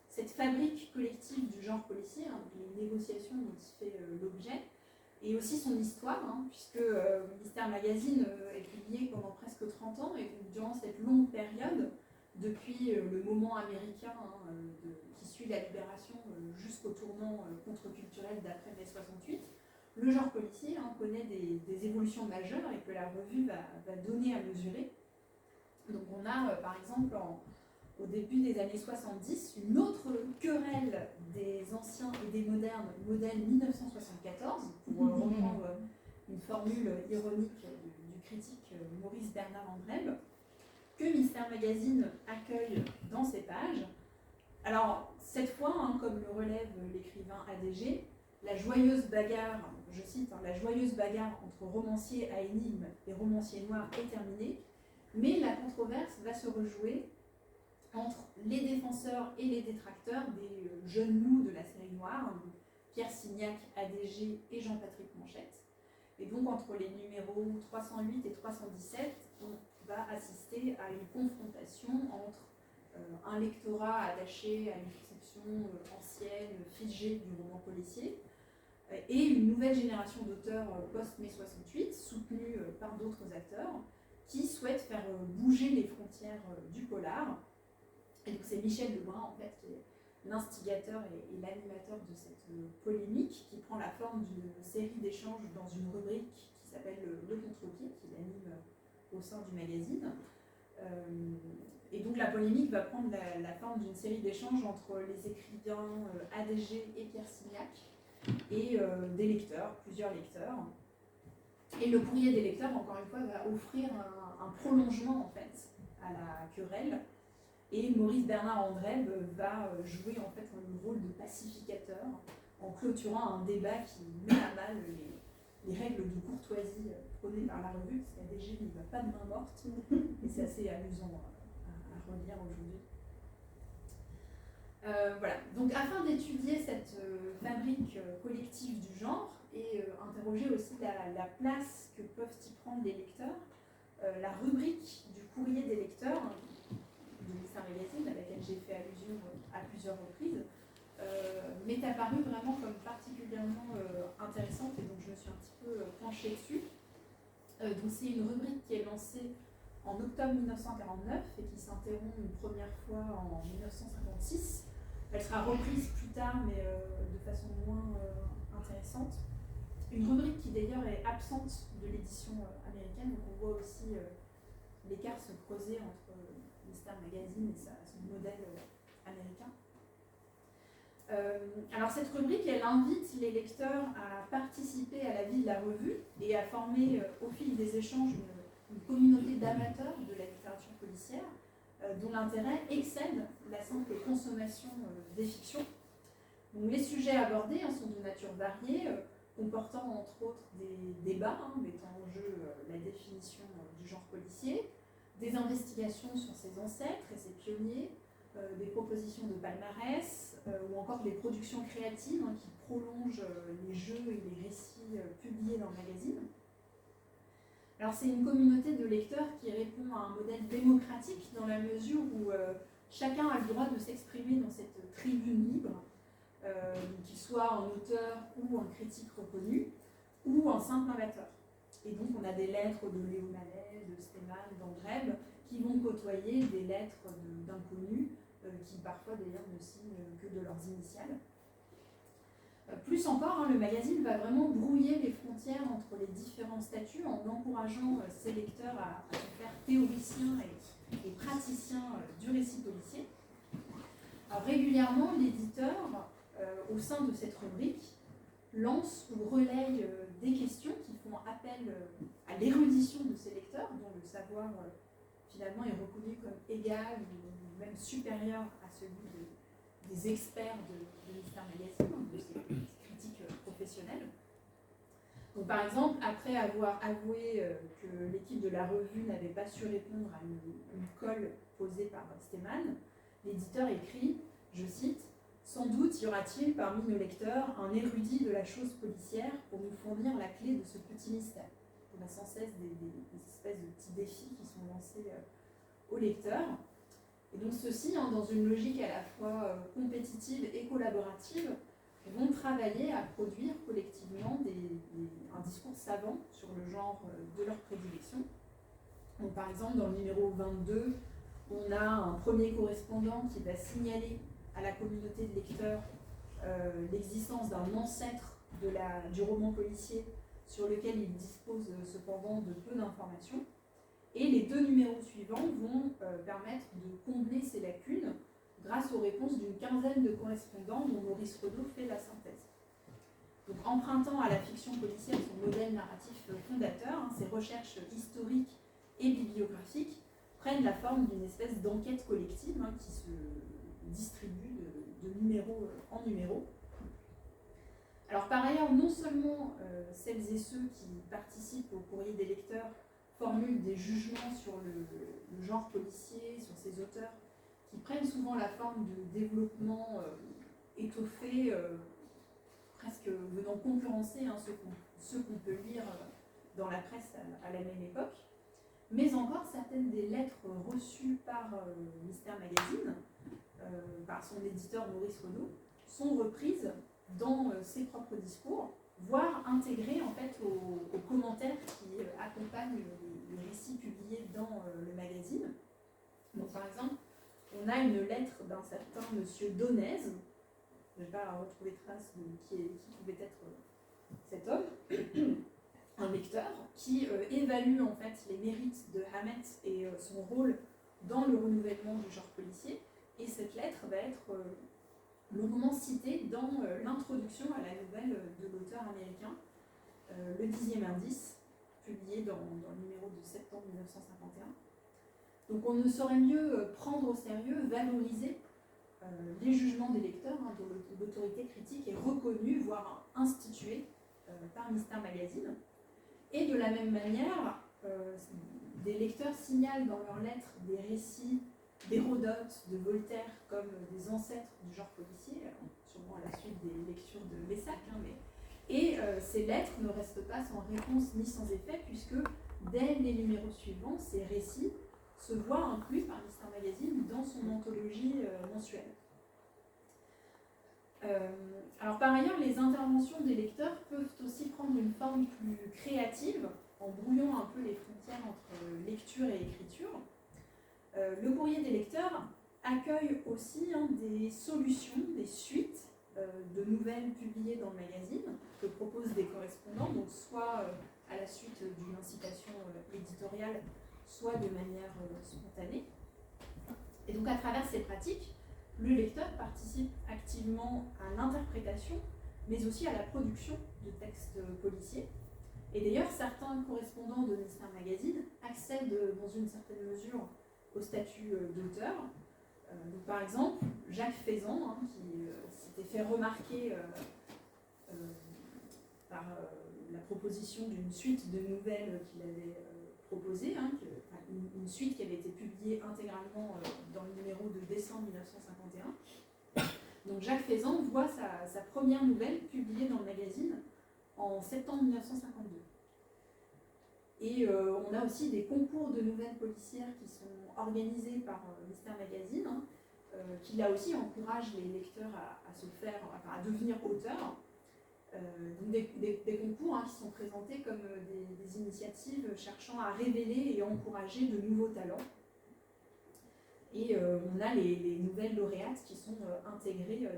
cette fabrique collective du genre policier, les négociations dont il fait l'objet, et aussi son histoire, puisque Mystère Magazine est publié pendant presque 30 ans, et donc, durant cette longue période, depuis le moment américain qui suit la libération jusqu'au tournant contre-culturel d'après mai 68, le genre policier connaît des évolutions majeures et que la revue va donner à mesurer. Donc on a par exemple au début des années 70 une autre querelle des anciens et des modernes, modèle 1974, pour reprendre une formule ironique du critique Maurice Bernard Andreb, que Mystère Magazine accueille dans ses pages. Alors, cette fois, comme le relève l'écrivain ADG, la joyeuse bagarre, je cite, la joyeuse bagarre entre romanciers à énigmes et romanciers noirs est terminée, mais la controverse va se rejouer entre les défenseurs et les détracteurs des jeunes loups de la série noire, Pierre Signac, ADG et Jean-Patrick Manchette. Et donc, entre les numéros 308 et 317, on va assister à une confrontation entre un lectorat attaché à une conception ancienne, figée du roman policier, et une nouvelle génération d'auteurs post-mai 68, soutenus par d'autres acteurs, qui souhaitent faire bouger les frontières du polar. Et donc c'est Michel Lebrun, en fait, qui est l'instigateur et l'animateur de cette polémique, qui prend la forme d'une série d'échanges dans une rubrique qui s'appelle Le Contre-pied, qu'il anime au sein du magazine. Et donc la polémique va prendre la forme d'une série d'échanges entre les écrivains ADG et Pierre Signac et des lecteurs, plusieurs lecteurs. Et le courrier des lecteurs, encore une fois, va offrir un prolongement en fait à la querelle. Et Maurice Bernard Andreb va jouer en fait un rôle de pacificateur en clôturant un débat qui met à mal les règles de courtoisie prônées par la revue, parce qu'ADG n'y va pas de main morte, et c'est assez amusant à relire aujourd'hui. Voilà, donc afin d'étudier cette fabrique collective du genre et interroger aussi la place que peuvent y prendre les lecteurs, la rubrique du courrier des lecteurs de Mystère Magazine, à laquelle j'ai fait allusion à plusieurs reprises, m'est apparue vraiment comme particulièrement intéressante, et donc je me suis un petit peu penchée dessus. Donc c'est une rubrique qui est lancée en octobre 1949 et qui s'interrompt une première fois en 1956. Elle sera reprise plus tard, mais de façon moins intéressante. Une rubrique qui d'ailleurs est absente de l'édition américaine, donc on voit aussi l'écart se creuser entre Mystère Magazine et son modèle américain. Alors cette rubrique, elle invite les lecteurs à participer à la vie de la revue et à former au fil des échanges une communauté d'amateurs de la littérature policière dont l'intérêt excède la simple consommation des fictions. Donc, les sujets abordés sont de nature variée, comportant entre autres des débats mettant en jeu la définition du genre policier, des investigations sur ses ancêtres et ses pionniers, des propositions de palmarès, ou encore des productions créatives qui prolongent les jeux et les récits publiés dans le magazine. Alors c'est une communauté de lecteurs qui répond à un modèle démocratique dans la mesure où chacun a le droit de s'exprimer dans cette tribune libre, qu'il soit un auteur ou un critique reconnu, ou un simple amateur. Et donc on a des lettres de Léo Mallet, de Stéman, d'Andreb, qui vont côtoyer des lettres d'inconnus, qui parfois d'ailleurs ne signent que de leurs initiales. Plus encore, le magazine va vraiment brouiller les frontières entre les différents statuts en encourageant ses lecteurs à se faire théoriciens et praticiens du récit policier. Alors, régulièrement, l'éditeur, au sein de cette rubrique, lance ou relaye des questions qui font appel à l'érudition de ses lecteurs, dont le savoir finalement est reconnu comme égal ou même supérieur à celui des experts de Mystère Magazine, de ces critiques professionnelles. Donc, par exemple, après avoir avoué que l'équipe de la revue n'avait pas su répondre à une colle posée par Stéman, l'éditeur écrit, je cite, « Sans doute y aura-t-il parmi nos lecteurs un érudit de la chose policière pour nous fournir la clé de ce petit mystère. » On a sans cesse des espèces de petits défis qui sont lancés aux lecteurs. Et donc ceux-ci, dans une logique à la fois compétitive et collaborative, vont travailler à produire collectivement un discours savant sur le genre de leur prédilection. Donc, par exemple, dans le numéro 22, on a un premier correspondant qui va signaler à la communauté de lecteurs l'existence d'un ancêtre du roman policier sur lequel il dispose cependant de peu d'informations. Et les deux numéros suivants vont permettre de combler ces lacunes grâce aux réponses d'une quinzaine de correspondants dont Maurice Renaud fait la synthèse. Donc, empruntant à la fiction policière son modèle narratif fondateur, ses recherches historiques et bibliographiques, prennent la forme d'une espèce d'enquête collective qui se distribue de numéro en numéro. Alors par ailleurs, non seulement celles et ceux qui participent au courrier des lecteurs formulent des jugements sur le genre policier, sur ses auteurs, qui prennent souvent la forme de développement étoffé, presque venant concurrencer ce qu'on peut lire dans la presse à la même époque, mais encore certaines des lettres reçues par Mystère Magazine, par son éditeur Maurice Renaud, sont reprises dans ses propres discours, voire intégrées en fait aux commentaires qui accompagnent les récits publiés dans le magazine. Donc par exemple, on a une lettre d'un certain monsieur Donez, je ne vais pas retrouver trace de qui pouvait être cet homme, un lecteur qui évalue en fait les mérites de Hamet et son rôle dans le renouvellement du genre policier. Et cette lettre va être longuement citée dans l'introduction à la nouvelle de l'auteur américain, Le 10e indice, publié dans le numéro de septembre 1951. Donc on ne saurait mieux prendre au sérieux, valoriser les jugements des lecteurs, dont l'autorité critique est reconnue, voire instituée par Mystère Magazine. Et de la même manière, des lecteurs signalent dans leurs lettres des récits d'Hérodote, de Voltaire, comme des ancêtres du genre policier, sûrement à la suite des lectures de Messac. Et ces lettres ne restent pas sans réponse ni sans effet, puisque dès les numéros suivants, ces récits se voient inclus par Mystère Magazine dans son anthologie mensuelle. Alors par ailleurs, les interventions des lecteurs peuvent aussi prendre une forme plus créative, en brouillant un peu les frontières entre lecture et écriture. Le courrier des lecteurs accueille aussi des solutions, des suites de nouvelles publiées dans le magazine que proposent des correspondants, donc soit à la suite d'une incitation éditoriale, soit de manière spontanée. Et donc à travers ces pratiques, le lecteur participe activement à l'interprétation, mais aussi à la production de textes policiers. Et d'ailleurs, certains correspondants de Mystère Magazine accèdent dans une certaine mesure au statut d'auteur. Donc, par exemple, Jacques Faisan, qui s'était fait remarquer par la proposition d'une suite de nouvelles qu'il avait proposées, une suite qui avait été publiée intégralement dans le numéro de décembre 1951. Donc Jacques Faisan voit sa première nouvelle publiée dans le magazine en septembre 1952. Et on a aussi des concours de nouvelles policières qui sont organisés par Mystère Magazine, qui là aussi encouragent les lecteurs à devenir auteurs. Donc des concours qui sont présentés comme des initiatives cherchant à révéler et encourager de nouveaux talents. Et on a les nouvelles lauréates qui sont intégrées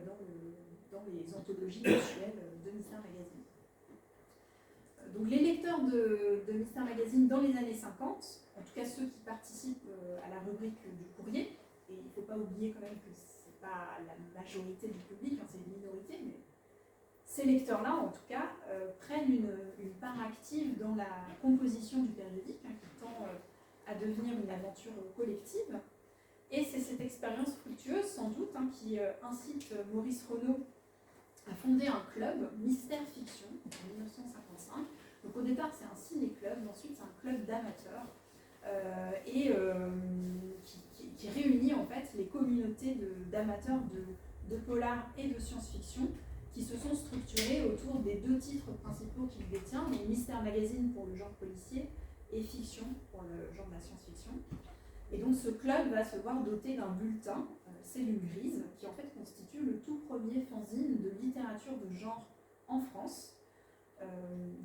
dans les anthologies mensuelles de Mystère Magazine. Donc les lecteurs de Mystère Magazine dans les années 50, en tout cas ceux qui participent à la rubrique du courrier, et il ne faut pas oublier quand même que ce n'est pas la majorité du public, c'est une minorité, mais ces lecteurs-là, en tout cas, prennent une part active dans la composition du périodique, qui tend à devenir une aventure collective. Et c'est cette expérience fructueuse, sans doute, qui incite Maurice Renaud à fonder un club, Mystère Fiction, en 1955. Donc au départ, c'est un ciné-club, ensuite c'est un club d'amateurs, qui réunit en fait les communautés d'amateurs de polar et de science-fiction, qui se sont structurés autour des deux titres principaux qu'il détient, donc Mystère Magazine pour le genre policier et Fiction pour le genre de la science-fiction. Et donc ce club va se voir doté d'un bulletin, Cellule Grise, qui en fait constitue le tout premier fanzine de littérature de genre en France.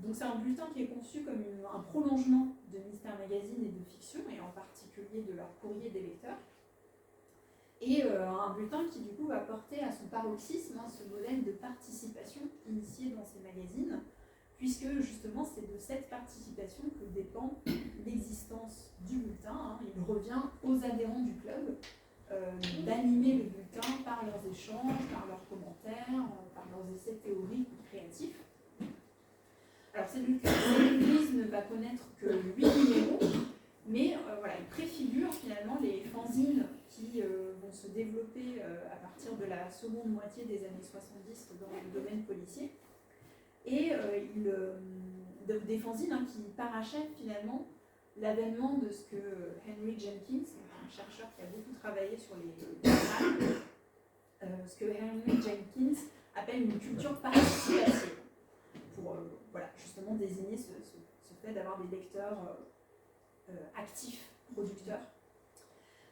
Donc c'est un bulletin qui est conçu comme un prolongement de Mystère Magazine et de Fiction, et en particulier de leur courrier des lecteurs. Et un bulletin qui du coup va porter à son paroxysme ce modèle de participation initié dans ces magazines, puisque justement c'est de cette participation que dépend l'existence du bulletin. Il revient aux adhérents du club d'animer le bulletin par leurs échanges, par leurs commentaires, par leurs essais théoriques ou créatifs. Alors Cellule Grise ne va connaître que 8 numéros, Mais voilà, il préfigure finalement les fanzines qui vont se développer à partir de la seconde moitié des années 70 dans le domaine policier. Et des fanzines qui parachèvent finalement l'avènement de ce que Henry Jenkins, un chercheur qui a beaucoup travaillé sur les journaux, ce que Henry Jenkins appelle une culture participative, pour voilà, justement désigner ce fait d'avoir des lecteurs actifs, producteurs.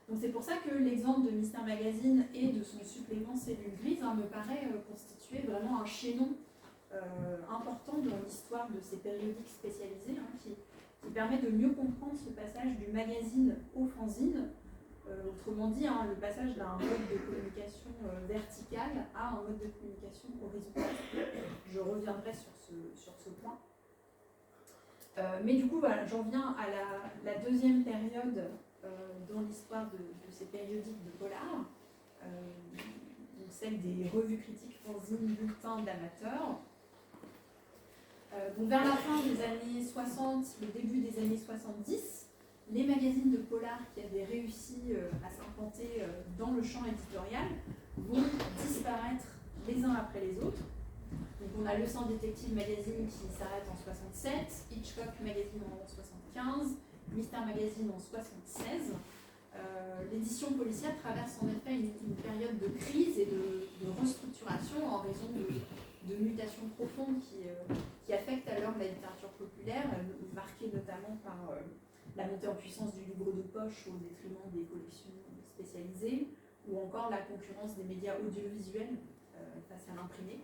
Donc c'est pour ça que l'exemple de Mister Magazine et de son supplément Cellule Grise me paraît constituer vraiment un chaînon important dans l'histoire de ces périodiques spécialisés qui permet de mieux comprendre ce passage du magazine au fanzine, autrement dit le passage d'un mode de communication vertical à un mode de communication horizontal. Je reviendrai sur ce point. Mais du coup, voilà, j'en viens à la deuxième période dans l'histoire de ces périodiques de polar, donc celle des revues critiques, fanzines, bulletins d'amateurs. Donc vers la fin des années 60, le début des années 70, les magazines de polar qui avaient réussi à s'implanter dans le champ éditorial vont disparaître les uns après les autres. Donc on a Le Sang Détective Magazine qui s'arrête en 67, Hitchcock Magazine en 75, Mister Magazine en 76. L'édition policière traverse en effet une période de crise et de restructuration en raison de mutations profondes qui affectent alors la littérature populaire, marquée notamment par la montée en puissance du livre de poche au détriment des collections spécialisées, ou encore la concurrence des médias audiovisuels face à l'imprimé.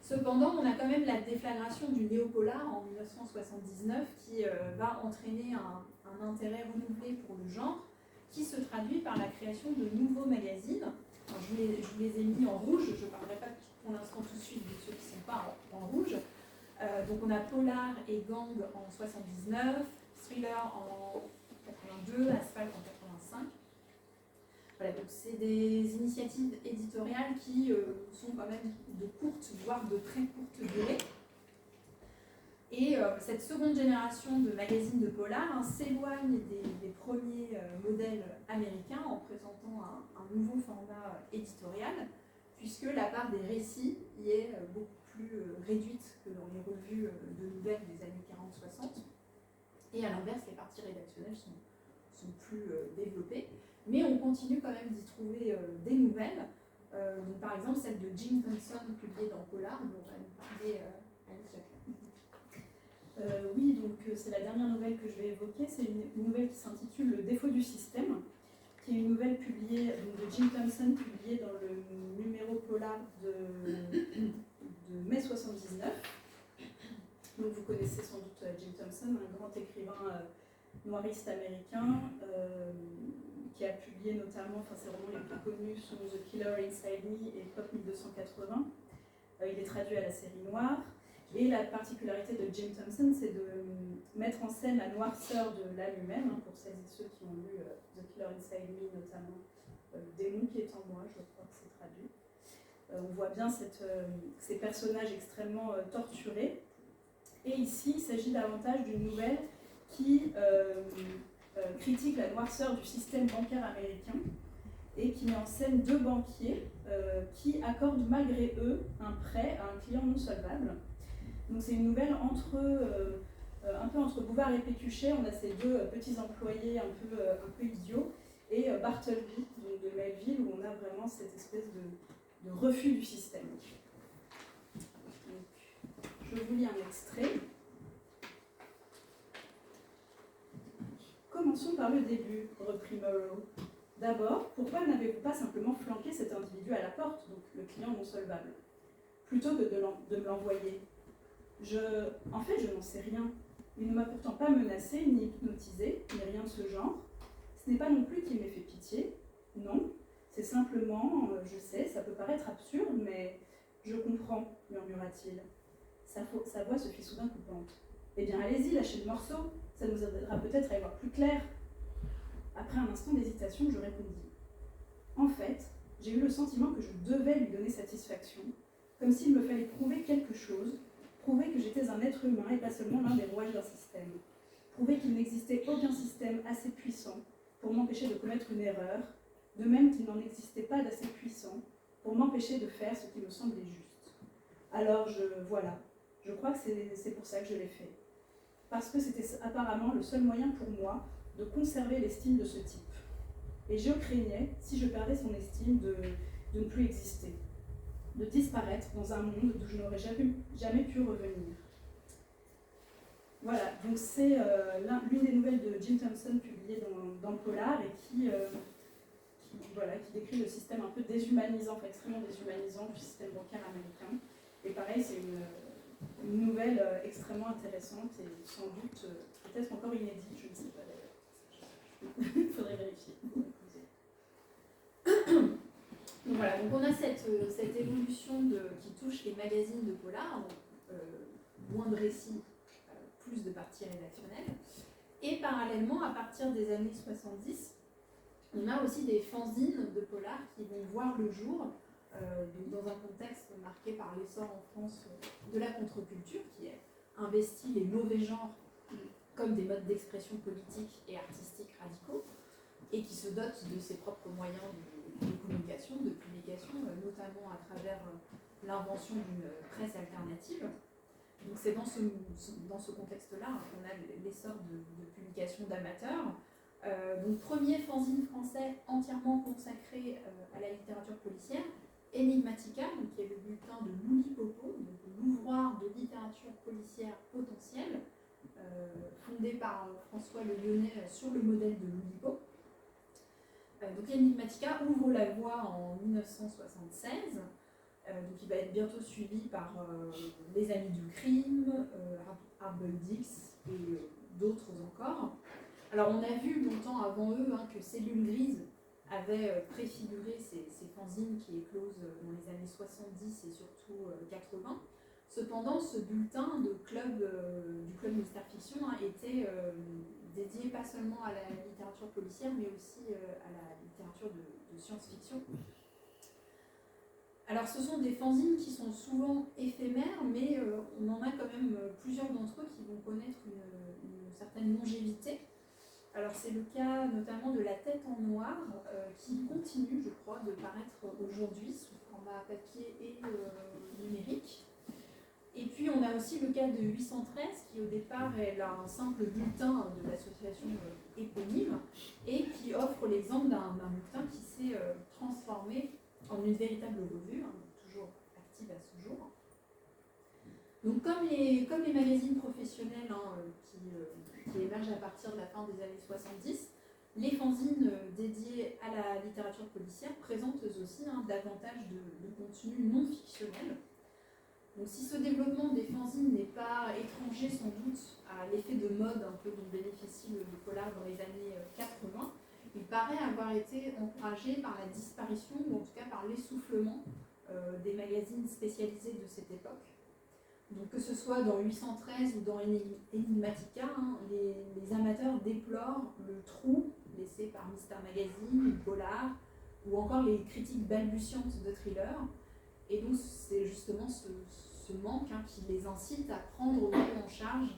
Cependant, on a quand même la déflagration du néopolar en 1979 qui va entraîner un intérêt renouvelé pour le genre, qui se traduit par la création de nouveaux magazines. Alors, je vous les ai mis en rouge, je ne parlerai pas pour l'instant tout de suite de ceux qui ne sont pas en rouge. Donc on a Polar et Gang en 79, Thriller en 82, Asphalt en 85. Voilà, donc c'est des initiatives éditoriales qui sont quand même de courte, voire de très courte durée. Et cette seconde génération de magazines de polar s'éloigne des premiers modèles américains en présentant un nouveau format éditorial, puisque la part des récits y est beaucoup plus réduite que dans les revues de nouvelles des années 40-60. Et à l'inverse, les parties rédactionnelles sont plus développées. Mais on continue quand même d'y trouver des nouvelles. Donc, par exemple, celle de Jim Thompson, publiée dans Polar, dont on va nous parler Alice Jacquelin. Oui, donc c'est la dernière nouvelle que je vais évoquer. C'est une nouvelle qui s'intitule Le défaut du système, qui est une nouvelle publiée de Jim Thompson, publiée dans le numéro Polar de mai 79. Donc vous connaissez sans doute Jim Thompson, un grand écrivain noiriste américain qui a publié notamment, ses romans les plus connus sont The Killer Inside Me et Pop 1280. Il est traduit à la série noire. Et la particularité de Jim Thompson, c'est de mettre en scène la noirceur de l'âme humaine, pour celles et ceux qui ont lu The Killer Inside Me, notamment Démon qui est en moi, je crois que c'est traduit. On voit bien ces personnages extrêmement torturés. Et ici, il s'agit davantage d'une nouvelle qui critique la noirceur du système bancaire américain et qui met en scène deux banquiers qui accordent malgré eux un prêt à un client non solvable. Donc c'est une nouvelle un peu entre Bouvard et Pécuchet. On a ces deux petits employés un peu idiots, et Bartleby de Melville, où on a vraiment cette espèce de refus du système. Donc, je vous lis un extrait. Commençons par le début, reprit Murrow. D'abord, pourquoi n'avez-vous pas simplement flanqué cet individu à la porte, donc le client non solvable, plutôt que de me l'envoyer? En fait, je n'en sais rien. Il ne m'a pourtant pas menacé, ni hypnotisé, ni rien de ce genre. Ce n'est pas non plus qu'il m'ait fait pitié. Non, c'est simplement, je sais, ça peut paraître absurde, mais je comprends, murmura-t-il. Sa voix se fit soudain coupante. Eh bien, allez-y, lâchez le morceau, ça nous aidera peut-être à y voir plus clair. Après un instant d'hésitation, je répondis. En fait, j'ai eu le sentiment que je devais lui donner satisfaction, comme s'il me fallait prouver quelque chose, prouver que j'étais un être humain et pas seulement l'un des rouages d'un système. prouver qu'il n'existait aucun système assez puissant pour m'empêcher de commettre une erreur, de même qu'il n'en existait pas d'assez puissant pour m'empêcher de faire ce qui me semblait juste. Alors voilà, je crois que c'est pour ça que je l'ai fait. Parce que c'était apparemment le seul moyen pour moi de conserver l'estime de ce type. Et je craignais, si je perdais son estime, de ne plus exister, de disparaître dans un monde d'où je n'aurais jamais pu revenir. Voilà, donc c'est l'une des nouvelles de Jim Thompson publiées dans le Polar et qui décrit le système un peu déshumanisant, enfin extrêmement déshumanisant du système bancaire américain. Et pareil, c'est une nouvelle extrêmement intéressante et sans doute peut-être encore inédite, je ne sais pas d'ailleurs. Il faudrait vérifier. Donc voilà, donc on a cette évolution qui touche les magazines de polar, moins de récits, plus de parties rédactionnelles. Et parallèlement, à partir des années 70, on a aussi des fanzines de polar qui vont voir le jour, donc dans un contexte marqué par l'essor en France de la contre-culture, qui a investi les mauvais genres comme des modes d'expression politique et artistique radicaux, et qui se dote de ses propres moyens de communication, de publication, notamment à travers l'invention d'une presse alternative. Donc c'est dans ce contexte-là qu'on a l'essor de publications d'amateurs. Donc premier fanzine français entièrement consacré à la littérature policière, Enigmatica, donc qui est le bulletin de l'Oulipopo, donc l'ouvroir de littérature policière potentielle, fondé par François Le Lyonnais sur le modèle de l'Oulipo. Donc Enigmatica ouvre la voie en 1976, donc il va être bientôt suivi par Les Amis du Crime, Arbel-Dix et d'autres encore. Alors on a vu longtemps avant eux que Cellule Grise avait préfiguré ces fanzines qui éclosent dans les années 70 et surtout 80. Cependant, ce bulletin du club Mystère Fiction était dédié pas seulement à la littérature policière, mais aussi à la littérature de science-fiction. Alors ce sont des fanzines qui sont souvent éphémères, mais on en a quand même plusieurs d'entre eux qui vont connaître une certaine longévité. Alors c'est le cas notamment de La Tête en Noir, qui continue, je crois, de paraître aujourd'hui sous format papier et numérique. Et puis on a aussi le cas de 813, qui au départ est un simple bulletin de l'association éponyme, et qui offre l'exemple d'un bulletin qui s'est transformé en une véritable revue, toujours active à ce jour. Donc comme les magazines professionnels qui émergent à partir de la fin des années 70, les fanzines dédiées à la littérature policière présentent eux aussi davantage de contenu non fictionnel. Donc si ce développement des fanzines n'est pas étranger sans doute à l'effet de mode un peu dont bénéficie le polar dans les années 80, il paraît avoir été encouragé par la disparition, ou en tout cas par l'essoufflement des magazines spécialisés de cette époque. Donc que ce soit dans 813 ou dans Enigmatica, les amateurs déplorent le trou laissé par Mister Magazine, le polar, ou encore les critiques balbutiantes de thrillers. Et donc c'est justement ce manque qui les incite à prendre en charge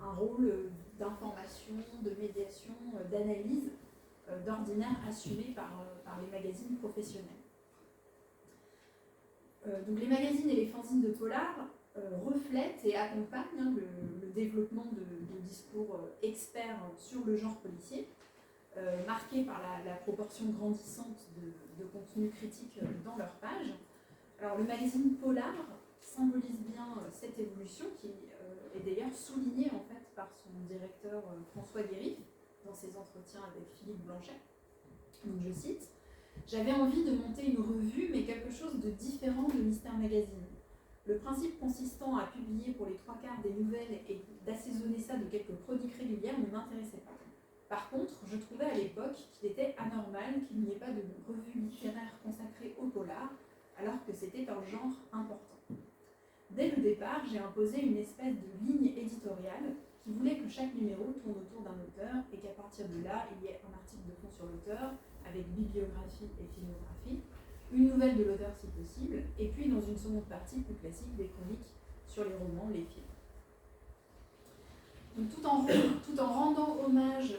un rôle d'information, de médiation, d'analyse, d'ordinaire assumé par les magazines professionnels. Donc les magazines et les fanzines de polar reflètent et accompagnent le développement de discours experts sur le genre policier, marqué par la proportion grandissante de contenu critique dans leurs pages. Alors le magazine Polar symbolise bien cette évolution qui est d'ailleurs soulignée en fait par son directeur François Guérif dans ses entretiens avec Philippe Blanchet. Donc je cite: « J'avais envie de monter une revue mais quelque chose de différent de Mister Magazine. Le principe consistant à publier pour les 3/4 des nouvelles et d'assaisonner ça de quelques chroniques régulières ne m'intéressait pas. Par contre, je trouvais à l'époque qu'il était anormal qu'il n'y ait pas de revue littéraire consacrée au polar, alors que c'était un genre important. Dès le départ, j'ai imposé une espèce de ligne éditoriale qui voulait que chaque numéro tourne autour d'un auteur et qu'à partir de là, il y ait un article de fond sur l'auteur, avec bibliographie et filmographie, une nouvelle de l'auteur si possible, et puis dans une seconde partie plus classique, des chroniques sur les romans, les films. » Donc, tout en rendant hommage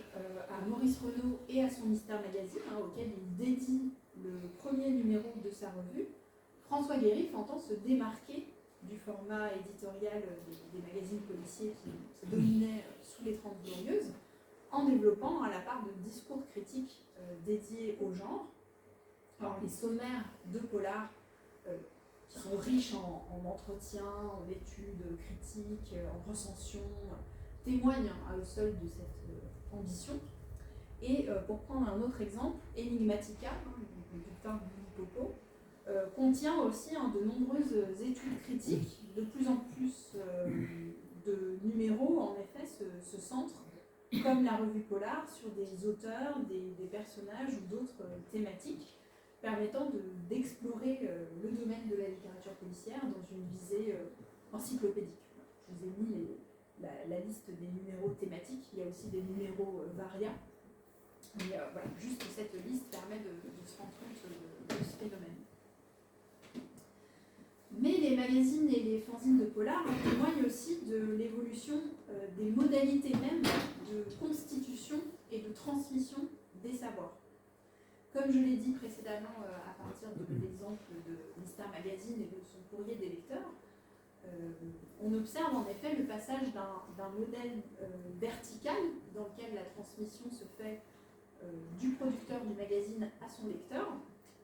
à Maurice Renaud et à son Mystère Magazine, auquel il dédie le premier numéro de sa revue, François Guérif entend se démarquer du format éditorial des magazines policiers qui dominaient sous les 30 Glorieuses, en développant à la part de discours critiques dédiés au genre. Alors, les sommaires de polar, qui sont riches en entretiens, en études critiques, en recensions, témoignent à eux seuls de cette ambition. Et pour prendre un autre exemple, Enigmatica, le bulletin de Popo, contient aussi de nombreuses études critiques. De plus en plus de numéros, en effet, se centrent, comme la revue Polar, sur des auteurs, des personnages ou d'autres thématiques, permettant d'explorer le domaine de la littérature policière dans une visée encyclopédique. Je vous ai mis la liste des numéros thématiques, il y a aussi des numéros varia. Mais voilà, juste cette liste permet de se rendre compte de ce phénomène. Mais les magazines et les fanzines de polar témoignent aussi de l'évolution des modalités même de constitution et de transmission des savoirs. Comme je l'ai dit précédemment à partir de l'exemple de Mystère Magazine et de son courrier des lecteurs, on observe en effet le passage d'un modèle vertical dans lequel la transmission se fait du producteur du magazine à son lecteur,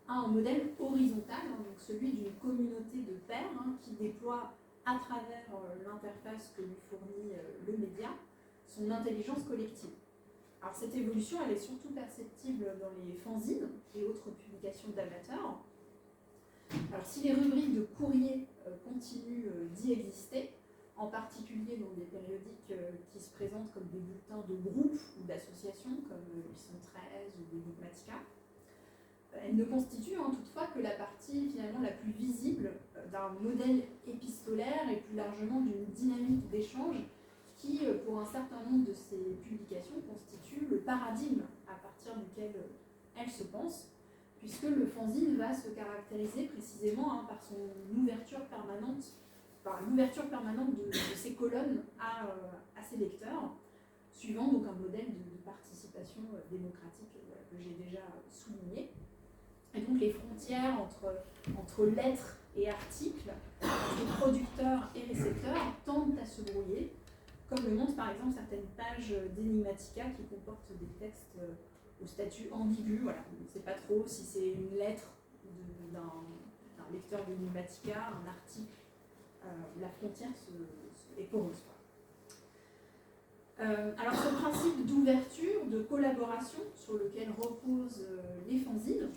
à un modèle horizontal, donc celui d'une communauté de pairs qui déploie à travers l'interface que lui fournit le média son intelligence collective. Alors cette évolution, elle est surtout perceptible dans les fanzines et autres publications d'amateurs. Alors si les rubriques de courrier continuent d'y exister, en particulier dans des périodiques qui se présentent comme des bulletins de groupe ou d'associations comme 813 ou Enigmatica, elles ne constituent toutefois que la partie finalement la plus visible d'un modèle épistolaire et plus largement d'une dynamique d'échange qui, pour un certain nombre de ces publications, constitue le paradigme à partir duquel elles se pensent, puisque le fanzine va se caractériser précisément par son ouverture permanente, par l'ouverture permanente de ses colonnes à ses lecteurs, suivant donc un modèle de participation démocratique que j'ai déjà souligné. Et donc les frontières entre lettres et articles, entre producteurs et récepteurs, tendent à se brouiller, comme le montrent par exemple certaines pages d'Enigmatica qui comportent des textes au statut ambigu. Voilà. On ne sait pas trop si c'est une lettre d'un lecteur d'Enigmatica, un article. La frontière est poreuse. Alors ce principe d'ouverture, de collaboration sur lequel reposent les fanzines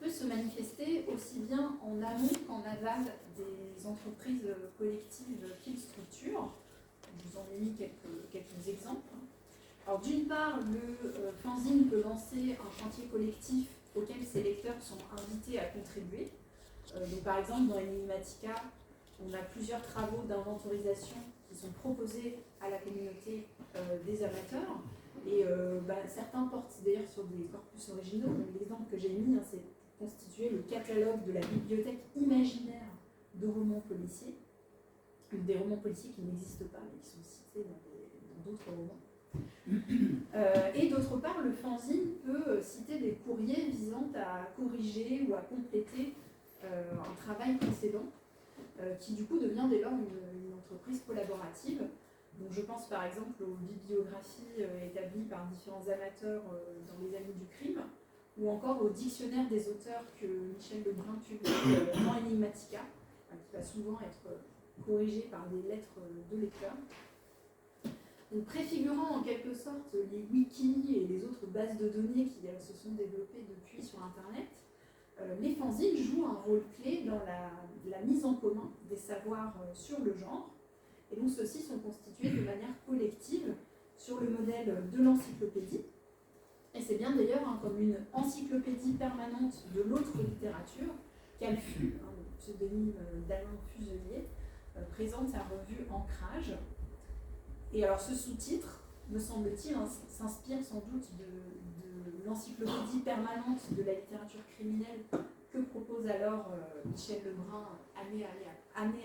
peut se manifester aussi bien en amont qu'en aval des entreprises collectives qu'ils structurent. Je vous en ai mis quelques exemples. Alors d'une part, le fanzine peut lancer un chantier collectif auquel ses lecteurs sont invités à contribuer. Donc par exemple, dans Enigmatica, on a plusieurs travaux d'inventorisation qui sont proposés à la communauté des amateurs. Et certains portent d'ailleurs sur des corpus originaux. L'exemple que j'ai mis, c'est constituer le catalogue de la bibliothèque imaginaire de romans policiers. Des romans policiers qui n'existent pas, mais qui sont cités dans d'autres romans. Et d'autre part, le fanzine peut citer des courriers visant à corriger ou à compléter un travail précédent, qui du coup devient dès lors une entreprise collaborative. Donc je pense par exemple aux bibliographies établies par différents amateurs dans les années du crime, ou encore au dictionnaire des auteurs que Michel Lebrun publie dans Enigmatica, qui va souvent être corrigé par des lettres de lecteurs. Donc préfigurant en quelque sorte les wikis et les autres bases de données qui se sont développées depuis sur Internet, les fanzines jouent un rôle clé dans la mise en commun des savoirs sur le genre, et donc ceux-ci sont constitués de manière collective sur le modèle de l'encyclopédie. Et c'est bien d'ailleurs comme une encyclopédie permanente de l'autre littérature qu'Alfu, le pseudonyme d'Alain Fuselier, présente sa revue Ancrage. Et alors ce sous-titre, me semble-t-il, s'inspire sans doute de l'encyclopédie permanente de la littérature criminelle que propose alors Michel Lebrun année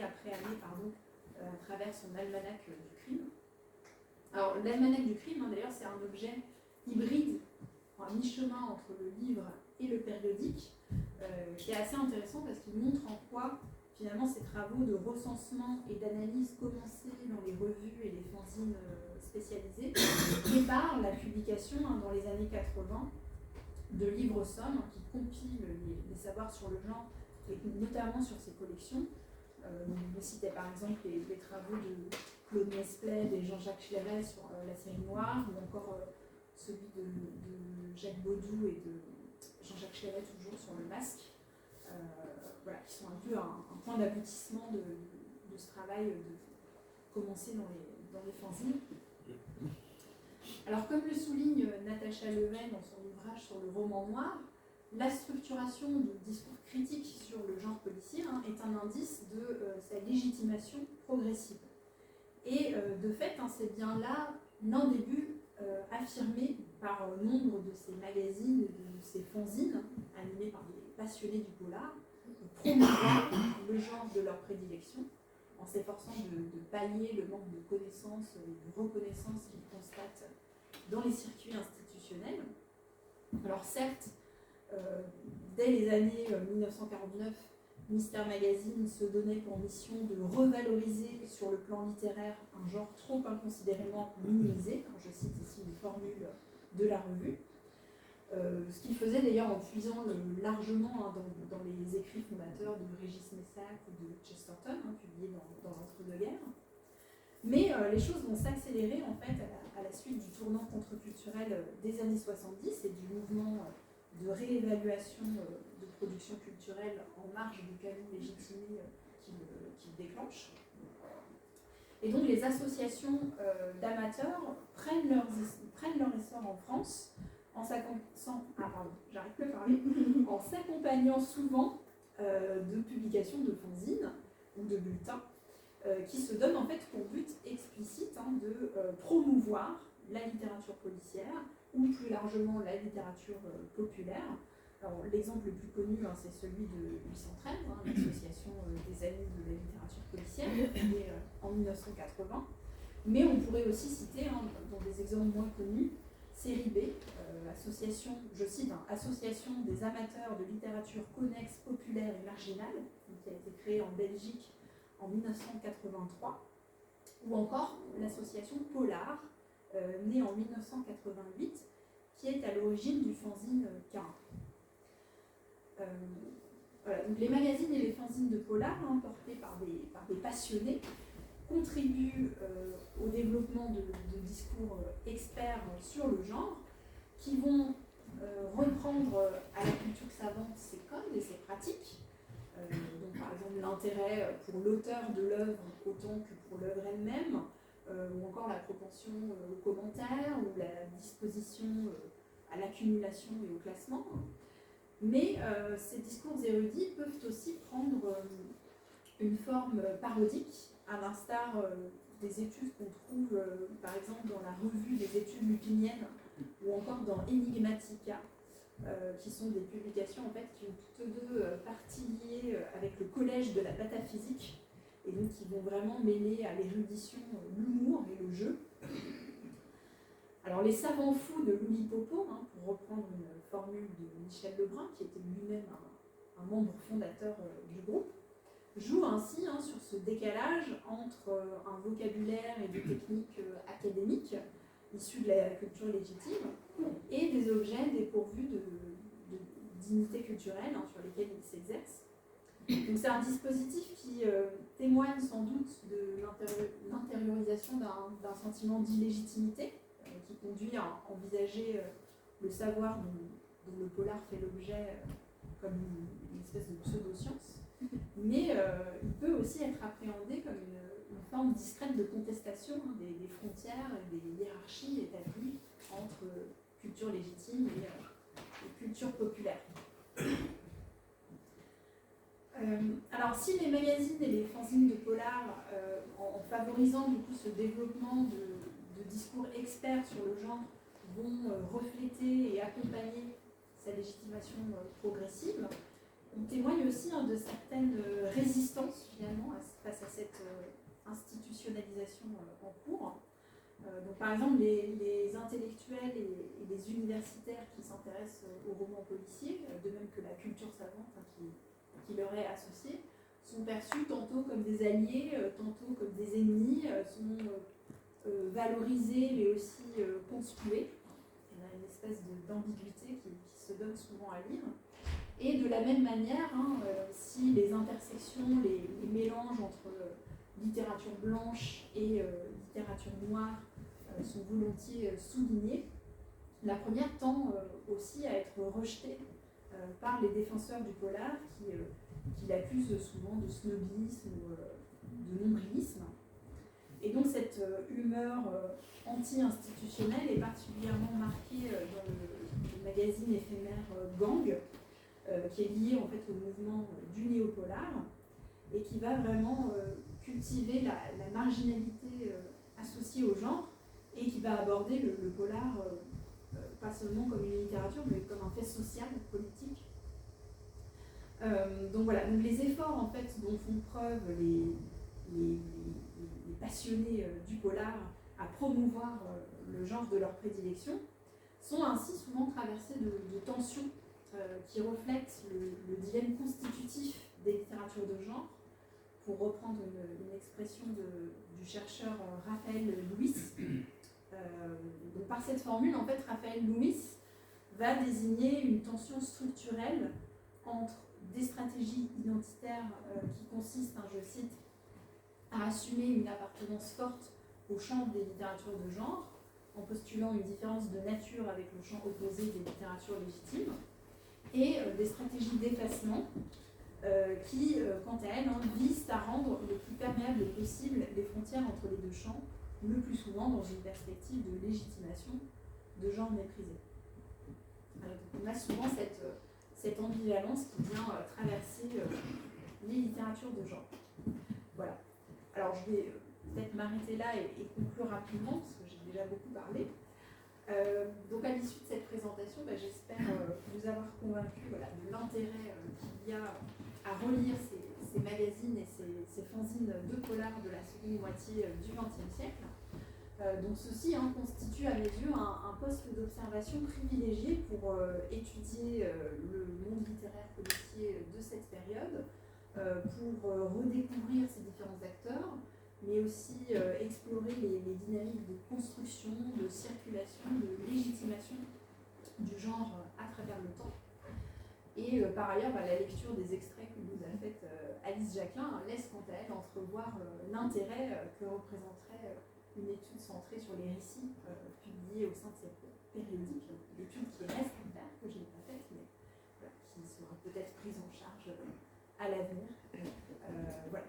après année, à travers son almanach du crime. Alors, l'almanach du crime, d'ailleurs, c'est un objet hybride, à mi-chemin entre le livre et le périodique, qui est assez intéressant parce qu'il montre en quoi, finalement, ces travaux de recensement et d'analyse commencés dans les revues et les fanzines spécialisées préparent la publication dans les années 80 de livres-sommes qui compilent les savoirs sur le genre et notamment sur ses collections. On citait par exemple les travaux de Claude Mesplède et Jean-Jacques Schléret sur la série noire, ou encore celui de Jacques Baudou et de Jean-Jacques Schléret toujours sur le masque, voilà, qui sont un peu un point d'aboutissement de ce travail commencé dans les fanzines. Alors, comme le souligne Natacha Leven dans son ouvrage sur le roman noir, la structuration de discours critiques sur le genre policier est un indice de sa légitimation progressive. Et de fait, c'est bien là l'un des buts affirmés par nombre de ces magazines, de ces fanzines, animés par des passionnés du polar, de promouvoir le genre de leur prédilection, en s'efforçant de pallier le manque de connaissances et de reconnaissance qu'ils constatent dans les circuits institutionnels. Alors certes, dès les années 1949, Mystère Magazine se donnait pour mission de revaloriser sur le plan littéraire un genre trop inconsidérément minimisé. Je cite ici une formule de la revue. Ce qu'il faisait d'ailleurs en puisant largement dans les écrits fondateurs de Régis Messac ou de Chesterton, publiés dans l'entre-deux-guerres. Mais les choses vont s'accélérer en fait à la suite du tournant contre-culturel des années 70 et du mouvement de réévaluation de production culturelle en marge du canon légitimé qui le déclenche. Et donc les associations d'amateurs prennent leur essor en France en s'accompagnant souvent de publications de fanzines ou de bulletins qui se donnent en fait pour but explicite de promouvoir la littérature policière ou plus largement la littérature populaire. Alors, l'exemple le plus connu, c'est celui de 813, l'association des amis de la littérature policière, fondée en 1980. Mais on pourrait aussi citer, dans des exemples moins connus, Série B, association, je cite, association des amateurs de littérature connexe, populaire et marginale, qui a été créée en Belgique en 1983, ou encore l'association Polar, née en 1988, qui est à l'origine du fanzine K1. Voilà, donc les magazines et les fanzines de Polar, portés par des passionnés, contribuent au développement de discours experts sur le genre, qui vont reprendre à la culture savante ses codes et ses pratiques. Donc, par exemple, l'intérêt pour l'auteur de l'œuvre autant que pour l'œuvre elle-même, ou encore la propension aux commentaires, ou la disposition à l'accumulation et au classement. Mais ces discours érudits peuvent aussi prendre une forme parodique, à l'instar des études qu'on trouve, par exemple, dans la revue des études lupiniennes, ou encore dans Enigmatica, qui sont des publications en fait, qui ont toutes deux parties liées avec le collège de la pataphysique, et donc qui vont vraiment mêler à l'érudition l'humour et le jeu. Alors les savants fous de Louis Popo, pour reprendre une formule de Michel Lebrun, qui était lui-même un membre fondateur du groupe, jouent ainsi sur ce décalage entre un vocabulaire et des techniques académiques issus de la culture légitime et des objets dépourvus de dignité culturelle sur lesquels ils s'exercent. Donc c'est un dispositif qui témoigne sans doute de l'intériorisation d'un sentiment d'illégitimité qui conduit à envisager le savoir dont le polar fait l'objet comme une espèce de pseudo-science, mais il peut aussi être appréhendé comme une forme discrète de contestation des frontières et des hiérarchies établies entre culture légitime et culture populaire. Alors si les magazines et les fanzines de polar, en favorisant du coup ce développement de discours experts sur le genre, vont refléter et accompagner sa légitimation progressive, on témoigne aussi de certaines résistances finalement face à cette institutionnalisation en cours. Donc, par exemple, les intellectuels et les universitaires qui s'intéressent aux romans policiers, de même que la culture savante qui leur est associée, sont perçus tantôt comme des alliés, tantôt comme des ennemis, sont valorisés mais aussi conspués. Il y a une espèce d'ambiguïté qui se donne souvent à lire. Et de la même manière, si les intersections, les mélanges entre littérature blanche et littérature noire sont volontiers soulignés, la première tend aussi à être rejetée par les défenseurs du polar qui l'accusent souvent de snobisme ou de nombrilisme. Et donc cette humeur anti-institutionnelle est particulièrement marquée dans le magazine éphémère Gang, qui est lié en fait au mouvement du néopolar et qui va vraiment cultiver la marginalité associée au genre et qui va aborder le polar pas seulement comme une littérature mais comme un fait social, politique. Donc voilà, donc les efforts en fait dont font preuve les passionnés du polar à promouvoir le genre de leur prédilection sont ainsi souvent traversés de tensions qui reflètent le dilemme constitutif des littératures de genre, pour reprendre une expression du chercheur Raphaël Lewis. Donc par cette formule, en fait, Raphaël Lewis va désigner une tension structurelle entre des stratégies identitaires qui consistent, je cite, à assumer une appartenance forte au champ des littératures de genre, en postulant une différence de nature avec le champ opposé des littératures légitimes, et des stratégies d'effacement qui, quant à elles, visent à rendre le plus perméable possible les frontières entre les deux champs, le plus souvent dans une perspective de légitimation de genre méprisé. Donc on a souvent cette ambivalence qui vient traverser les littératures de genre. Voilà. Alors je vais peut-être m'arrêter là et conclure rapidement, parce que j'ai déjà beaucoup parlé. Donc à l'issue de cette présentation, j'espère vous avoir convaincu de l'intérêt qu'il y a à relire ces magazines et ces fanzines de polar de la seconde moitié du XXe siècle. Donc ceci constitue à mes yeux un poste d'observation privilégié pour étudier le monde littéraire policier de cette période, pour redécouvrir ces différents acteurs, mais aussi explorer les dynamiques de construction, de circulation, de légitimation du genre à travers le temps. Et par ailleurs, la lecture des extraits que nous a fait Alice Jacquelin laisse quant à elle entrevoir l'intérêt que représenterait une étude centrée sur les récits publiés au sein de cette périodique, l'étude qui reste à faire, que je n'ai pas faite, mais qui sera peut-être prise en charge à l'avenir. Voilà.